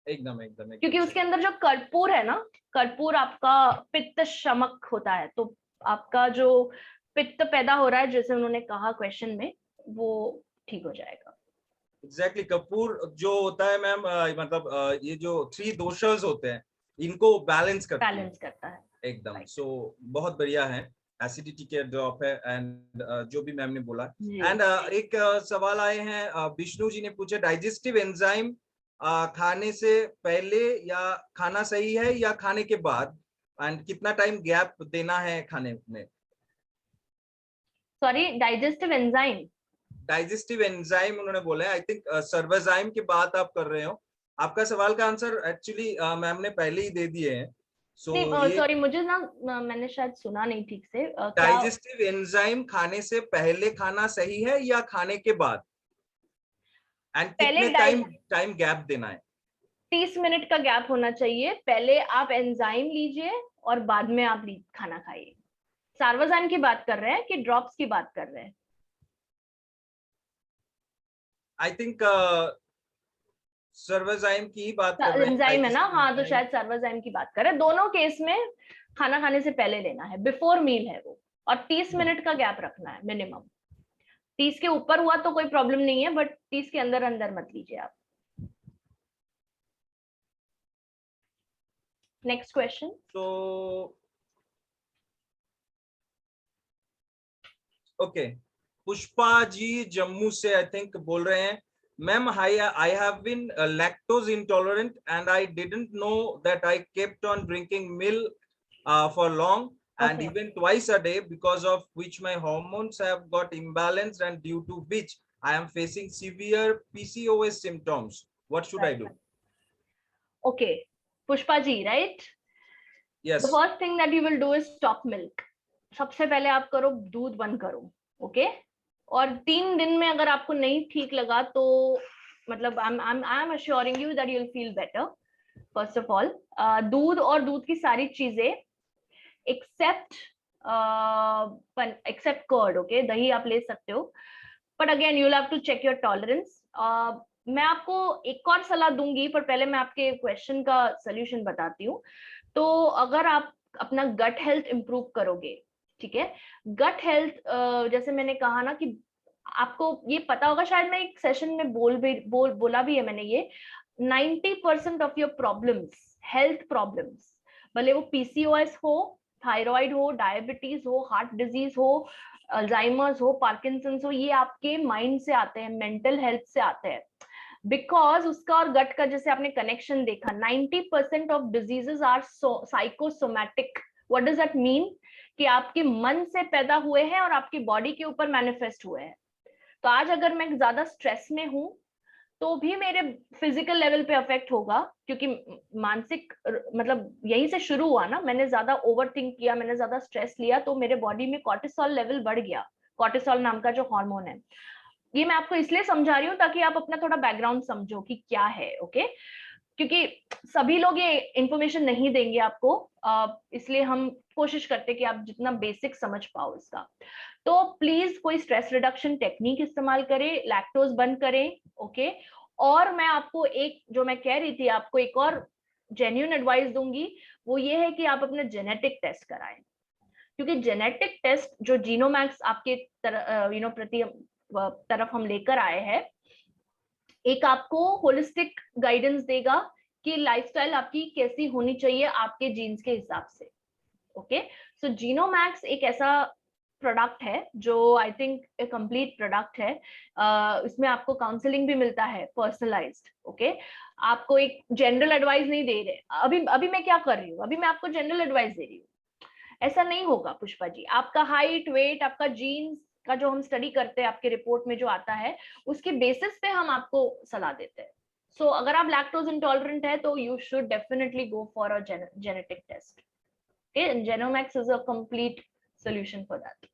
एकदम एकदम क्योंकि एकदम उसके सही। अंदर जो कर्पूर है ना, कर्पूर आपका पित्त शमक होता है, तो आपका जो पित्त पैदा हो रहा है, जैसे उन्होंने कहा क्वेश्चन में, वो ठीक हो जाएगा। एग्जैक्टली कपूर जो होता है मैम, मतलब ये जो थ्री दोषास होते हैं, इनको बैलेंस करती है बैलेंस करता है, एकदम। राइट। सो बहुत बढ़िया है, एसिडिटी के ड्रॉप है। एंड जो भी मैम ने बोला। जी, एंड एक सवाल आए हैं, विष्णु जी ने पूछे, डाइजेस्टिव एंजाइम खाने से पहले या खाना सही है या खाने के बाद, एंड कितना टाइम गैप देना है खाने में? Sorry, digestive enzyme? Digestive enzyme उन्होंने बोला है, आई थिंक सर्वाजाइम की बात आप कर रहे हो। आपका सवाल का आंसर एक्चुअली मैम ने पहले ही दे दिए हैं। सो नहीं, ये सॉरी, मुझे ना मैंने शायद सुना नहीं ठीक से, क्या? डाइजेस्टिव एंजाइम खाने से पहले खाना सही है या खाने के बाद, एंड पहले कितने टाइम गैप देना है? 30 मिनट का गैप होना चाहिए, पहले आप एंजाइम लीजिए और बाद में आप खाना खाइए। सार्वजान की बात कर रहे हैं कि ड्रॉप्स की बात कर रहे हैं? आई थिंक सर्वजाइम की ही बात कर रहे हैं, एंजाइम है ना, digestive हाँ, तो enzyme। शायद सर्वजाइम की बात करें। दोनों केस में खाना खाने से पहले लेना है, बिफोर मील है वो, और 30 मिनट का गैप रखना है मिनिमम। 30 के ऊपर हुआ तो कोई प्रॉब्लम नहीं है, बट 30 के अंदर अंदर मत लीजिए आप। Next question. तो ओके, पुष्पा जी जम्मू से आई थिंक बोल रहे हैं, ma'am I have been lactose intolerant and I didn't know that I kept on drinking milk for long and Okay. even twice a day, because of which my hormones have got imbalanced and due to which I am facing severe PCOS symptoms. What should I Right. do? Okay, Pushpa ji, right? Yes. The first thing that you will do is stop milk. सबसे पहले आप करो, दूध बंद करो, okay? और 3 दिन में अगर आपको नहीं ठीक लगा तो मतलब I am assuring you that you will feel better. First of all, दूध और दूध की सारी चीजें एक्सेप्ट एक्सेप्ट कर्ड, ओके, दही आप ले सकते हो, but again you have to check your tolerance. मैं आपको एक और सलाह दूंगी, पर पहले मैं आपके क्वेश्चन का सोल्यूशन बताती हूँ। तो अगर आप अपना गट हेल्थ इंप्रूव करोगे, ठीक है, गट हेल्थ, जैसे मैंने कहा ना कि आपको ये पता होगा, शायद मैं एक सेशन में बोला भी है मैंने, ये 90% of your problems, health problems, भले वो पीसीओएस हो, थायराइड हो, डायबिटीज हो, हार्ट डिजीज हो, अल्जाइमर्स हो, पार्किंसंस हो, ये आपके माइंड से आते हैं, मेंटल हेल्थ से आते हैं। बिकॉज उसका और गट का जैसे आपने कनेक्शन देखा, 90% of diseases are psychosomatic. What does that mean? कि आपके मन से पैदा हुए हैं और आपकी बॉडी के ऊपर मैनिफेस्ट हुए हैं। तो आज अगर मैं ज्यादा स्ट्रेस में हूं तो भी मेरे फिजिकल लेवल पे अफेक्ट होगा, क्योंकि मानसिक मतलब यहीं से शुरू हुआ ना, मैंने ज्यादा ओवर थिंक किया, मैंने ज्यादा स्ट्रेस लिया, तो मेरे बॉडी में कॉर्टिसोल लेवल बढ़ गया। कॉर्टिसोल नाम का जो हार्मोन है, ये मैं आपको इसलिए समझा रही हूँ ताकि आप अपना थोड़ा बैकग्राउंड समझो कि क्या है, ओके? क्योंकि सभी लोग ये इंफॉर्मेशन नहीं देंगे आपको, इसलिए हम कोशिश करते हैं कि आप जितना बेसिक समझ पाओ इसका। तो प्लीज कोई स्ट्रेस रिडक्शन टेक्निक इस्तेमाल करें, लैक्टोज बंद करें, ओके? और मैं आपको एक, जो मैं कह रही थी, आपको एक और जेन्युइन एडवाइस दूंगी, वो ये है कि आप अपना जेनेटिक टेस्ट कराएं। क्योंकि जेनेटिक टेस्ट जो जीनोमैक्स आपके प्रति तरफ हम लेकर आए हैं, एक आपको होलिस्टिक गाइडेंस देगा कि लाइफस्टाइल आपकी कैसी होनी चाहिए आपके जीन्स के हिसाब से, ओके? सो जीनोमैक्स एक ऐसा प्रोडक्ट है जो I think A complete product है। इसमें आपको काउंसलिंग भी मिलता है, पर्सनलाइज्ड, ओके? आपको एक जनरल एडवाइस नहीं दे रहे। अभी मैं क्या कर रही हूँ, अभी मैं आपको जनरल एडवाइस दे रही हूँ, ऐसा नहीं होगा पुष्पा जी। आपका हाइट, वेट, आपका जीन्स का जो हम स्टडी करते हैं, आपके रिपोर्ट में जो आता है, उसके बेसिस पे हम आपको सलाह देते हैं। सो अगर आप लैक्टोज इंटॉलरेंट है तो you should definitely go for a genetic test. Genomax is a complete solution for that.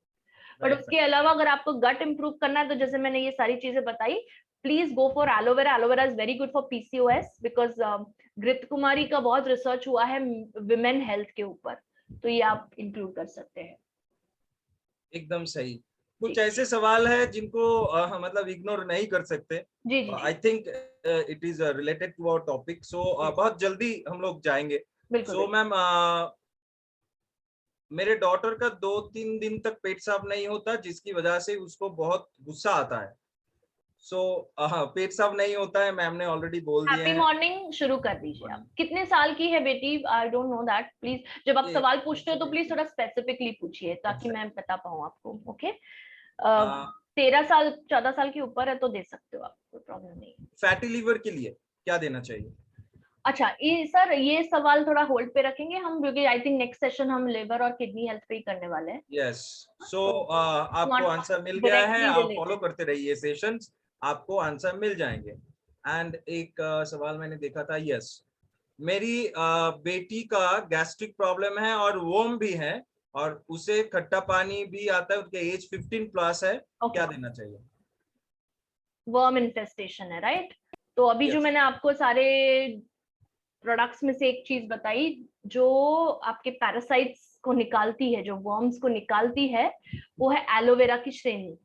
But उसके अलावा अगर आपको गट इंप्रूव करना है, तो जैसे मैंने ये सारी चीजें बताई, please go for aloe vera. Aloe vera is very good for PCOS, because घृत कुमारी का बहुत रिसर्च हुआ है विमेन हेल्थ के ऊपर, तो ये आप इंक्लूड कर सकते हैं। एकदम सही। कुछ ऐसे सवाल है जिनको मतलब इग्नोर नहीं कर सकते। जी जी I think it is related to our topic, so बहुत जल्दी हम लोग जाएंगे। सो मैम, मेरे डॉटर का 2-3 दिन तक पेट साफ नहीं होता, जिसकी वजह से उसको बहुत गुस्सा आता है। सो पेट साफ नहीं होता है, मैम ने ऑलरेडी बोल दिए हैप्पी हैं। मॉर्निंग शुरू कर दीजिए आप। कितने साल की है बेटी? I don't know that, please जब आप सवाल पूछते हो तो प्लीज थोड़ा स्पेसिफिकली पूछिए ताकि मैं बता पाऊँ आपको, ओके? 13 साल 14 साल के ऊपर है तो दे सकते हो आप, कोई प्रॉब्लम नहीं। फैटी लीवर के लिए क्या देना चाहिए? अच्छा, ये सर, ये सवाल थोड़ा होल्ड पे रखेंगे हम, क्योंकि आई थिंक नेक्स्ट सेशन हम लिवर और किडनी हेल्थ पे ही करने वाले हैं। यस। सो तो आपको आंसर मिल गया है, आप फॉलो करते रहिए सेशंस, आपको आंसर मिल जाएंगे। एंड एक सवाल मैंने देखा था, यस, मेरी बेटी का गैस्ट्रिक प्रॉब्लम है और वोम भी है, और उसे खट्टा पानी भी आता है, उसके एज 15 प्लस है, क्या देना चाहिए? वर्म इन्फेस्टेशन है, राइट? तो अभी जो मैंने आपको सारे प्रोडक्ट्स में से एक चीज बताई जो आपके पैरासाइट्स को निकालती है, जो वर्म्स को निकालती है, वो है एलोवेरा की श्रेणी।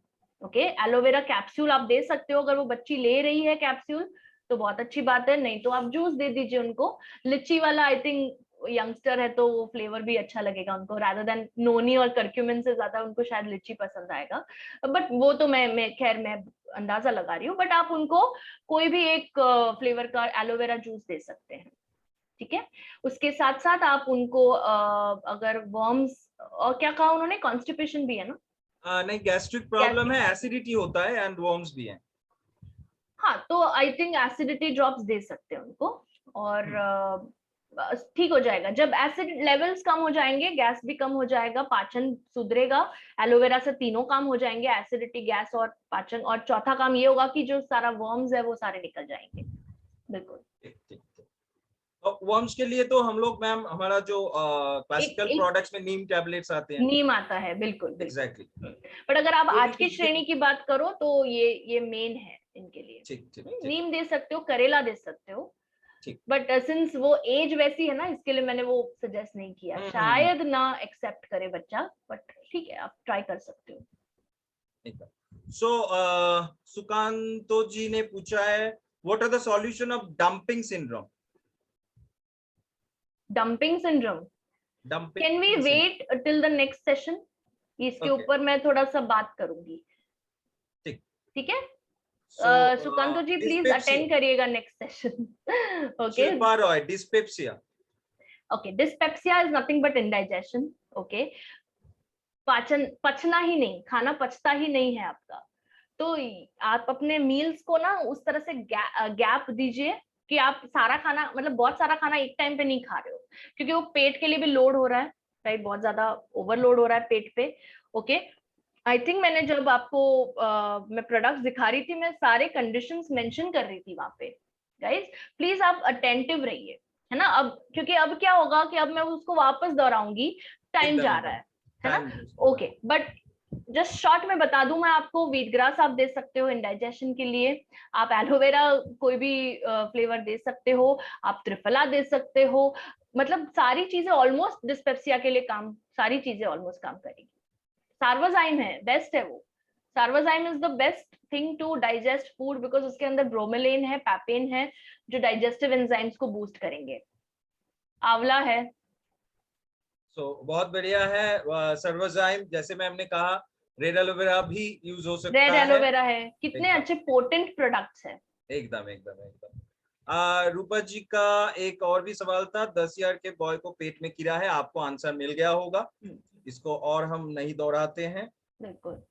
ओके, एलोवेरा कैप्सूल आप दे सकते हो, अगर वो बच्ची ले रही है कैप्सूल तो बहुत अच्छी बात है, नहीं तो आप जूस दे दीजिए उनको। लिची वाला आई थिंक यंगस्टर है तो वो फ्लेवर भी अच्छा लगेगा उनको, रादर देन नोनी और करक्यूमिन से ज्यादा उनको शायद लिची पसंद आएगा। बट वो तो मैं खैर मैं अंदाजा लगा रही हूँ, बट आप उनको कोई भी एक फ्लेवर का एलोवेरा जूस दे सकते हैं, ठीक है। उसके साथ साथ आप उनको अगर वर्म्स और क्या कहा उन्होंने, कॉन्स्टिपेशन भी है ना? नहीं, गैस्ट्रिक प्रॉब्लम है, एसिडिटी होता है एंड वर्म्स भी है। हाँ, तो आई थिंक एसिडिटी ड्रॉप्स दे सकते हैं उनको, और ठीक हो जाएगा। जब एसिड लेवल्स कम हो जाएंगे, गैस भी कम हो जाएगा, पाचन सुधरेगा। एलोवेरा से तीनों काम हो जाएंगे, एसिडिटी, गैस और पाचन, और चौथा काम ये होगा कि जो सारा वर्म्स है वो सारे निकल जाएंगे। बिल्कुल। तो वर्म्स के लिए तो हम लोग मैम, हमारा जो क्लासिकल प्रोडक्ट्स में नीम टैबलेट्स आते हैं, नीम आता है, बिल्कुल बिल्कुल। एग्जैक्टली। बट अगर आप वो भी आज की कुछ श्रेणी की बात करो तो ये मेन है इनके लिए। ठीक ठीक नीम दे सकते हो, करेला दे सकते हो, ठीक। बट सिंस वो एज वैसी है ना, इसके लिए मैंने वो सजेस्ट नहीं किया, शायद ना एक्सेप्ट करे बच्चा, बट ठीक है आप ट्राई कर सकते हो। सो सुकांतो जी ने पूछा है, what are the solution of dumping syndrome? Dumping syndrome, can we wait till the next session? इसके ऊपर मैं थोड़ा सा बात करूंगी, ठीक है। सुकांतो जी प्लीज अटेंड करिएगा next session. Okay, dyspepsia. Okay, dyspepsia is nothing but indigestion. Okay, पाचन, पचना ही नहीं, खाना पचता ही नहीं है आपका, तो आप अपने मील्स को ना उस तरह से गैप दीजिए कि आप सारा खाना, मतलब बहुत सारा खाना एक टाइम पे नहीं खा रहे हो, क्योंकि वो पेट के लिए भी लोड हो रहा है, राइट, बहुत ज्यादा ओवरलोड हो रहा है पेट पे। ओके, आई थिंक मैंने जब आपको मैं प्रोडक्ट्स दिखा रही थी, मैं सारे कंडीशंस मेंशन कर रही थी वहां पे। गाइस प्लीज आप अटेंटिव रहिए, है ना। अब क्योंकि अब क्या होगा कि अब मैं उसको वापस दोहराऊंगी, टाइम जा रहा है ना। ओके, बट जस्ट शॉर्ट में बता दूं मैं आपको, व्हीट ग्रास आप दे सकते हो इंडाइजेशन के लिए, आप एलोवेरा कोई भी फ्लेवर दे सकते हो, आप त्रिफला दे सकते हो, मतलब सारी चीजें ऑलमोस्ट डिस्पेप्सिया के लिए काम, सारी चीजें ऑलमोस्ट काम करेगी। सार्वाजाइम है, बेस्ट है वो, सार्वाजाइम is the best thing to digest food, because उसके अंदर ब्रोमेलेन है, पैपेन है, जो डाइजेस्टिव एंजाइम्स को बूस्ट करेंगे। आंवला है, बहुत बढ़िया है। सर्वजाइम, जैसे मैम ने कहा, रेड एलोवेरा भी यूज हो सकता है। रेड एलोवेरा है, कितने अच्छे पोटेंट प्रोडक्ट्स है। एकदम एकदम एकदम। रूपा जी का एक और भी सवाल था, 10 ईयर के बॉय को पेट में कीड़ा है, आपको आंसर मिल गया होगा, इसको और हम नहीं दोहराते हैं। बिल्कुल।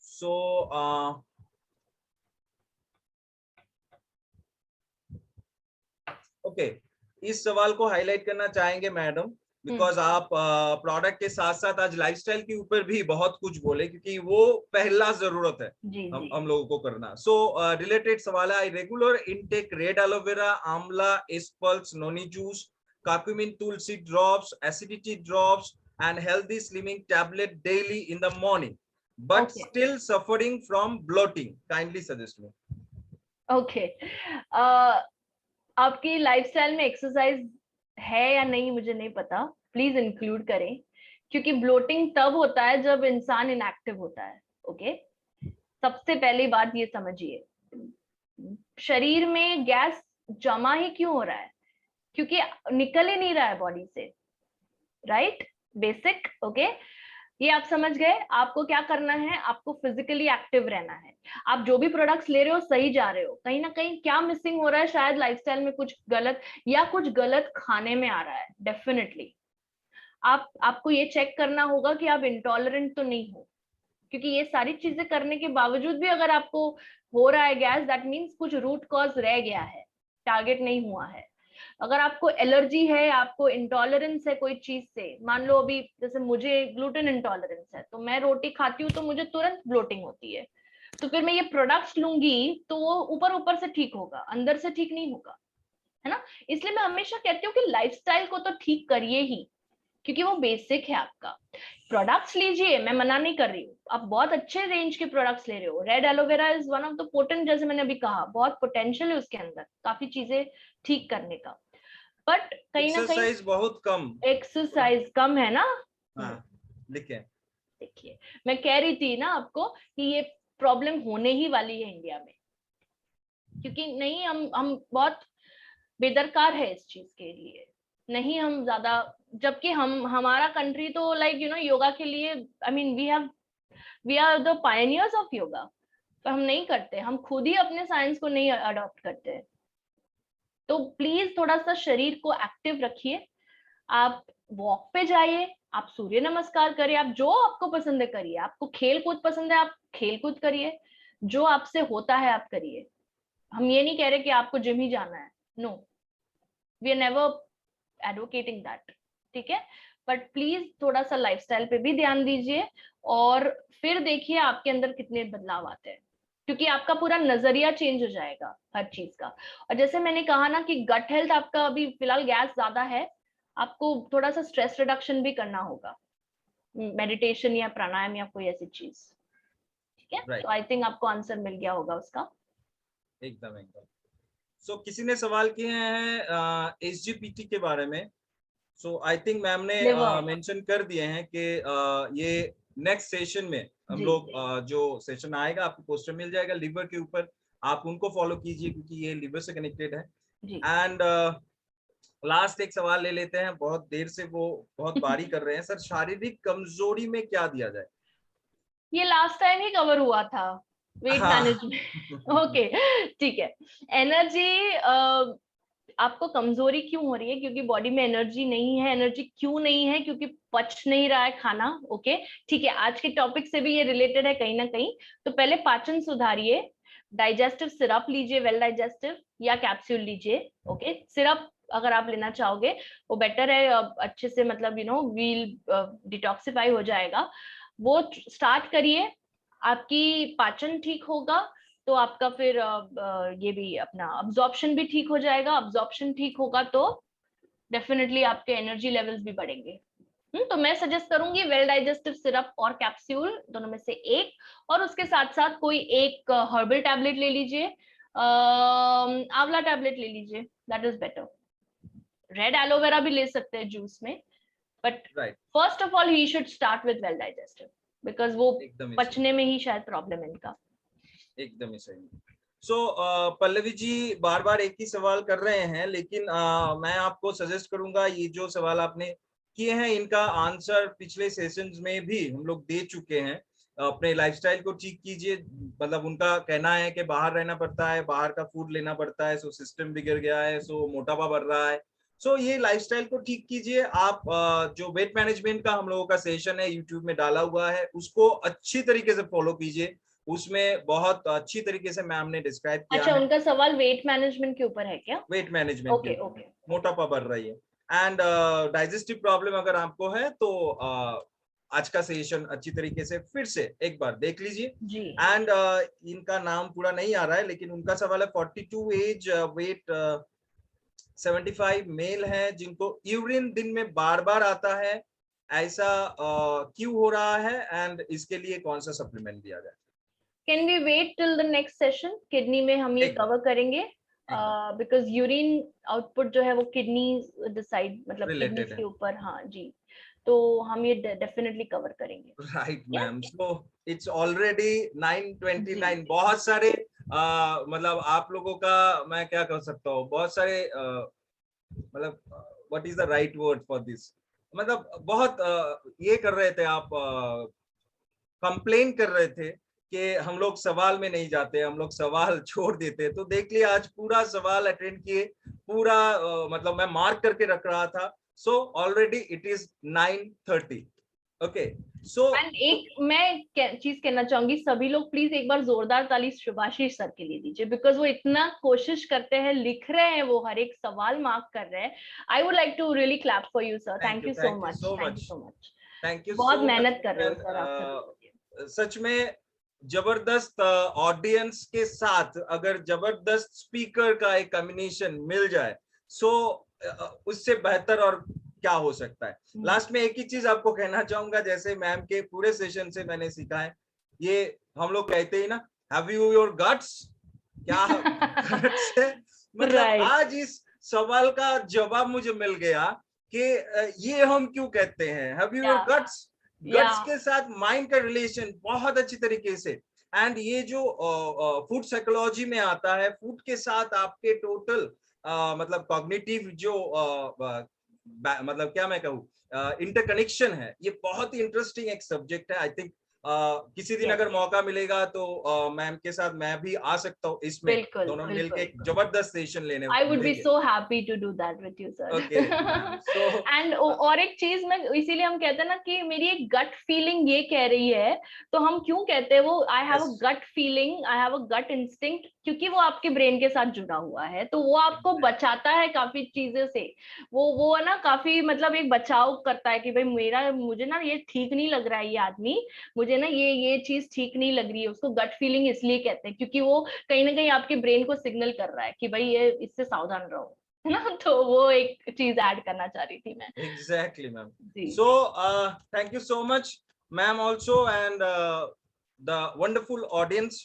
सो ओके, इस सवाल को हाईलाइट करना चाहेंगे मैडम, बिकॉज आप प्रोडक्ट के साथ साथ आज लाइफस्टाइल के ऊपर भी बहुत कुछ बोले, क्योंकि वो पहला जरूरत है हम लोगों को करना। सो रिलेटेड सवाल है, regular intake red aloe vera, amla, एस्पल्स, noni juice, curcumin tulsi drops, acidity drops and healthy slimming tablet daily in the morning, but still suffering from bloating, kindly suggest me. Okay, आपकी लाइफस्टाइल में एक्सरसाइज है या नहीं मुझे नहीं पता, प्लीज इंक्लूड करें, क्योंकि ब्लोटिंग तब होता है जब इंसान इनएक्टिव होता है। ओके, सबसे पहली बात ये समझिए, शरीर में गैस जमा ही क्यों हो रहा है? क्योंकि निकल ही नहीं रहा है बॉडी से, राइट, बेसिक। ओके, ये आप समझ गए। आपको क्या करना है, आपको फिजिकली एक्टिव रहना है। आप जो भी प्रोडक्ट्स ले रहे हो सही जा रहे हो, कहीं ना कहीं क्या मिसिंग हो रहा है, शायद लाइफस्टाइल में कुछ गलत, या कुछ गलत खाने में आ रहा है, डेफिनेटली। आपको ये चेक करना होगा कि आप इंटॉलरेंट तो नहीं हो, क्योंकि ये सारी चीजें करने के बावजूद भी अगर आपको हो रहा है गैस, दैट मीन्स कुछ रूट कॉज रह गया है, टारगेट नहीं हुआ है। अगर आपको एलर्जी है, आपको इंटॉलरेंस है कोई चीज से, मान लो अभी जैसे मुझे ग्लूटेन इंटॉलरेंस है, तो मैं रोटी खाती हूँ तो मुझे तुरंत ब्लोटिंग होती है, तो फिर मैं ये प्रोडक्ट्स लूंगी तो वो ऊपर ऊपर से ठीक होगा, अंदर से ठीक नहीं होगा, है ना। इसलिए मैं हमेशा कहती हूँ कि लाइफस्टाइल को तो ठीक करिए ही, क्योंकि वो बेसिक है आपका। प्रोडक्ट्स लीजिए, मैं मना नहीं कर रही हूँ, आप बहुत अच्छे रेंज के प्रोडक्ट्स ले रहे हो, red aloe vera is one of the potent, जैसे मैंने अभी कहा, बहुत पोटेंशियल है उसके अंदर काफी चीजें ठीक करने का, बट कहीं ना कहीं एक्सरसाइज बहुत कम, एक्सरसाइज कम है ना। हाँ, लिखे देखिए मैं कह रही थी ना आपको कि ये प्रॉब्लम होने ही वाली है इंडिया में, क्योंकि नहीं हम बहुत बेदरकार है इस चीज के लिए, नहीं हम ज्यादा, जबकि हमारा कंट्री तो लाइक यू नो योगा के लिए, I mean we are the pioneers of yoga, पर हम नहीं करते, हम खुद ही अपने साइंस को नहीं अडॉप्ट करते। तो प्लीज थोड़ा सा शरीर को एक्टिव रखिए, आप वॉक पे जाइए, आप सूर्य नमस्कार करिए, आप जो आपको पसंद है करिए, आपको खेल कूद पसंद है आप खेल कूद करिए, जो आपसे होता है आप करिए। हम ये नहीं कह रहे कि आपको जिम ही जाना है, no, we are never advocating that, ठीक है, बट प्लीज थोड़ा सा लाइफस्टाइल पे भी ध्यान दीजिए और फिर देखिए आपके अंदर कितने बदलाव आते हैं, क्योंकि आपका पूरा नजरिया चेंज हो जाएगा हर चीज का। और जैसे मैंने कहा ना कि गट हेल्थ आपका अभी फिलहाल गैस ज्यादा है, आपको थोड़ा सा स्ट्रेस रिडक्शन भी करना होगा, मेडिटेशन या प्राणायाम या कोई ऐसी चीज, ठीक है। तो आई थिंक आपको आंसर मिल गया होगा उसका। एकदम एकदम। सो किसी ने सवाल किए हैं एसजीपीटी के बारे में। सो आई थिंक मैम ने मेंशन कर दिए हैं कि ये नेक्स्ट सेशन में हम लोग जो सेशन आएगा आपको पोस्टर मिल जाएगा लिवर के ऊपर, आप उनको फॉलो कीजिए क्योंकि ये लिवर से कनेक्टेड है। एंड लास्ट एक सवाल ले लेते हैं, बहुत देर से वो बहुत बारी कर रहे हैं सर, शारीरिक कमजोरी में क्या दिया जाए? ये लास्ट टाइम ही कवर हुआ था, वेट मैनेजमेंट। ओके ठीक है। एनर्जी आपको कमजोरी क्यों हो रही है? क्योंकि बॉडी में एनर्जी नहीं है। एनर्जी क्यों नहीं है? क्योंकि पच नहीं रहा है खाना। ओके ठीक है, आज के टॉपिक से भी ये रिलेटेड है कहीं ना कहीं। तो पहले पाचन सुधारिए, डाइजेस्टिव सिरप लीजिए, वेल डाइजेस्टिव, या कैप्सूल लीजिए। ओके सिरप अगर आप लेना चाहोगे वो बेटर है, अच्छे से मतलब यू नो व्हील डिटॉक्सिफाई हो जाएगा, वो स्टार्ट करिए। आपकी पाचन ठीक होगा तो आपका फिर ये भी अपना अब्जॉर्प्शन भी ठीक हो जाएगा। अब्जॉर्प्शन ठीक होगा तो डेफिनेटली आपके एनर्जी लेवल्स भी बढ़ेंगे। तो मैं सजेस्ट करूंगी वेल डाइजेस्टिव सिरप और कैप्सूल दोनों में से एक, और उसके साथ साथ कोई एक हर्बल टैबलेट ले लीजिए, आंवला टैबलेट ले लीजिए, that is better. Red aloe vera भी ले सकते हैं जूस में, but first of all he should start with well digestive, because वो पचने में ही शायद प्रॉब्लम है इनका। एकदम ही सही। सो पल्लवी जी बार बार एक ही सवाल कर रहे हैं, लेकिन मैं आपको सजेस्ट करूंगा ये जो सवाल आपने किए हैं इनका आंसर पिछले सेशंस में भी हम लोग दे चुके हैं। अपने लाइफस्टाइल को ठीक कीजिए, मतलब उनका कहना है कि बाहर रहना पड़ता है, बाहर का फूड लेना पड़ता है, सो सिस्टम बिगड़ गया है, सो मोटापा बढ़ रहा है। सो ये लाइफस्टाइल को ठीक कीजिए आप। जो वेट मैनेजमेंट का हम लोगों का सेशन है यूट्यूब में डाला हुआ है, उसको अच्छी तरीके से फॉलो कीजिए, उसमें बहुत अच्छी तरीके से मैम ने डिस्क्राइब किया। अच्छा, उनका सवाल वेट मैनेजमेंट के ऊपर है क्या? वेट मैनेजमेंट के ऊपर, मोटापा बढ़ रही है एंड डाइजेस्टिव प्रॉब्लम अगर आपको है तो आज का सेशन अच्छी तरीके से फिर से एक बार देख लीजिए। एंड इनका नाम पूरा नहीं आ रहा है, लेकिन उनका सवाल है 42 एज, वेट 75, मेल है, जिनको यूरिन दिन में बार बार आता है, ऐसा क्यों हो रहा है एंड इसके लिए कौन सा सप्लीमेंट दिया जाए? Can we wait till the next session? Kidney में हम ये कवर करेंगे, because यूरिन आउटपुट जो है वो किडनी डिसाइड, मतलब किडनी के ऊपर। हाँ जी, तो हम ये डेफिनेटली कवर करेंगे। Right ma'am. So it's already 9:29। बहुत सारे मतलब आप लोगों का मैं क्या कर सकता हूँ, बहुत सारे मतलब what is the right word for this, मतलब बहुत ये कर रहे थे आप, कंप्लेन कर रहे थे कि हम लोग सवाल में नहीं जाते, हम लोग सवाल छोड़ देते। तो देख लिया आज पूरा सवाल अटेंड किए, पूरा मतलब मैं मार्क करके रख रहा था। So already it is 9:30। Okay so एक मैं चीज कहना चाहूंगी, सभी लोग प्लीज एक बार जोरदार ताली शुभाशीष सर के लिए दीजिए, बिकॉज वो इतना कोशिश करते हैं, लिख रहे हैं, वो हर एक सवाल मार्क कर रहे हैं। I would like to really clap for you sir, thank you so much, thank you so much, thank you. बहुत मेहनत कर रहे हो सर आप। सच में जबरदस्त ऑडियंस के साथ अगर जबरदस्त स्पीकर का एक कॉम्बिनेशन मिल जाए, सो उससे बेहतर और क्या हो सकता है। लास्ट में एक ही चीज आपको कहना चाहूंगा, जैसे मैम के पूरे सेशन से मैंने सीखा है, ये हम लोग कहते हैं ना, हैव यू योर गट्स, क्या गट्स है, मतलब आज इस सवाल का जवाब मुझे मिल गया कि ये हम क्यों कहते हैं have you your guts, guts के साथ माइंड का रिलेशन बहुत अच्छी तरीके से, एंड ये जो फूड साइकोलॉजी में आता है, फूड के साथ आपके टोटल मतलब कॉग्निटिव जो मतलब क्या मैं कहूँ इंटरकनेक्शन है, ये बहुत ही इंटरेस्टिंग एक सब्जेक्ट है। आई थिंक किसी दिन अगर मौका मिलेगा तो मैम के साथ मैं भी आ सकता हूँ इसमें, बिल्कुल, दोनों मिलके बिल्कुल। एक जबरदस्त सेशन लेने। I would be so happy to do that with you, sir. Okay, ma'am. So And और एक चीज मैं इसीलिए हम कहते हैं ना कि मेरी एक गट फीलिंग ये कह रही है, तो हम क्यों कहते हैं वो I have a gut feeling, I have a gut instinct, क्योंकि वो आपके ब्रेन के साथ जुड़ा हुआ है, तो वो आपको बचाता है काफी चीजों से। वो है ना काफी मतलब एक बचाव करता है कि भाई मुझे ना ये ठीक नहीं लग रहा है, ये आदमी मुझे ना ये चीज ठीक नहीं लग रही है। उसको गट फीलिंग इसलिए कहते हैं क्योंकि वो कहीं ना कहीं आपके ब्रेन को सिग्नल कर रहा है कि भाई ये इससे सावधान रहो, है ना। तो वो एक चीज ऐड करना चाह रही थी मैं। Exactly, ma'am. Ji So thank you so much, ma'am, also, and the wonderful audience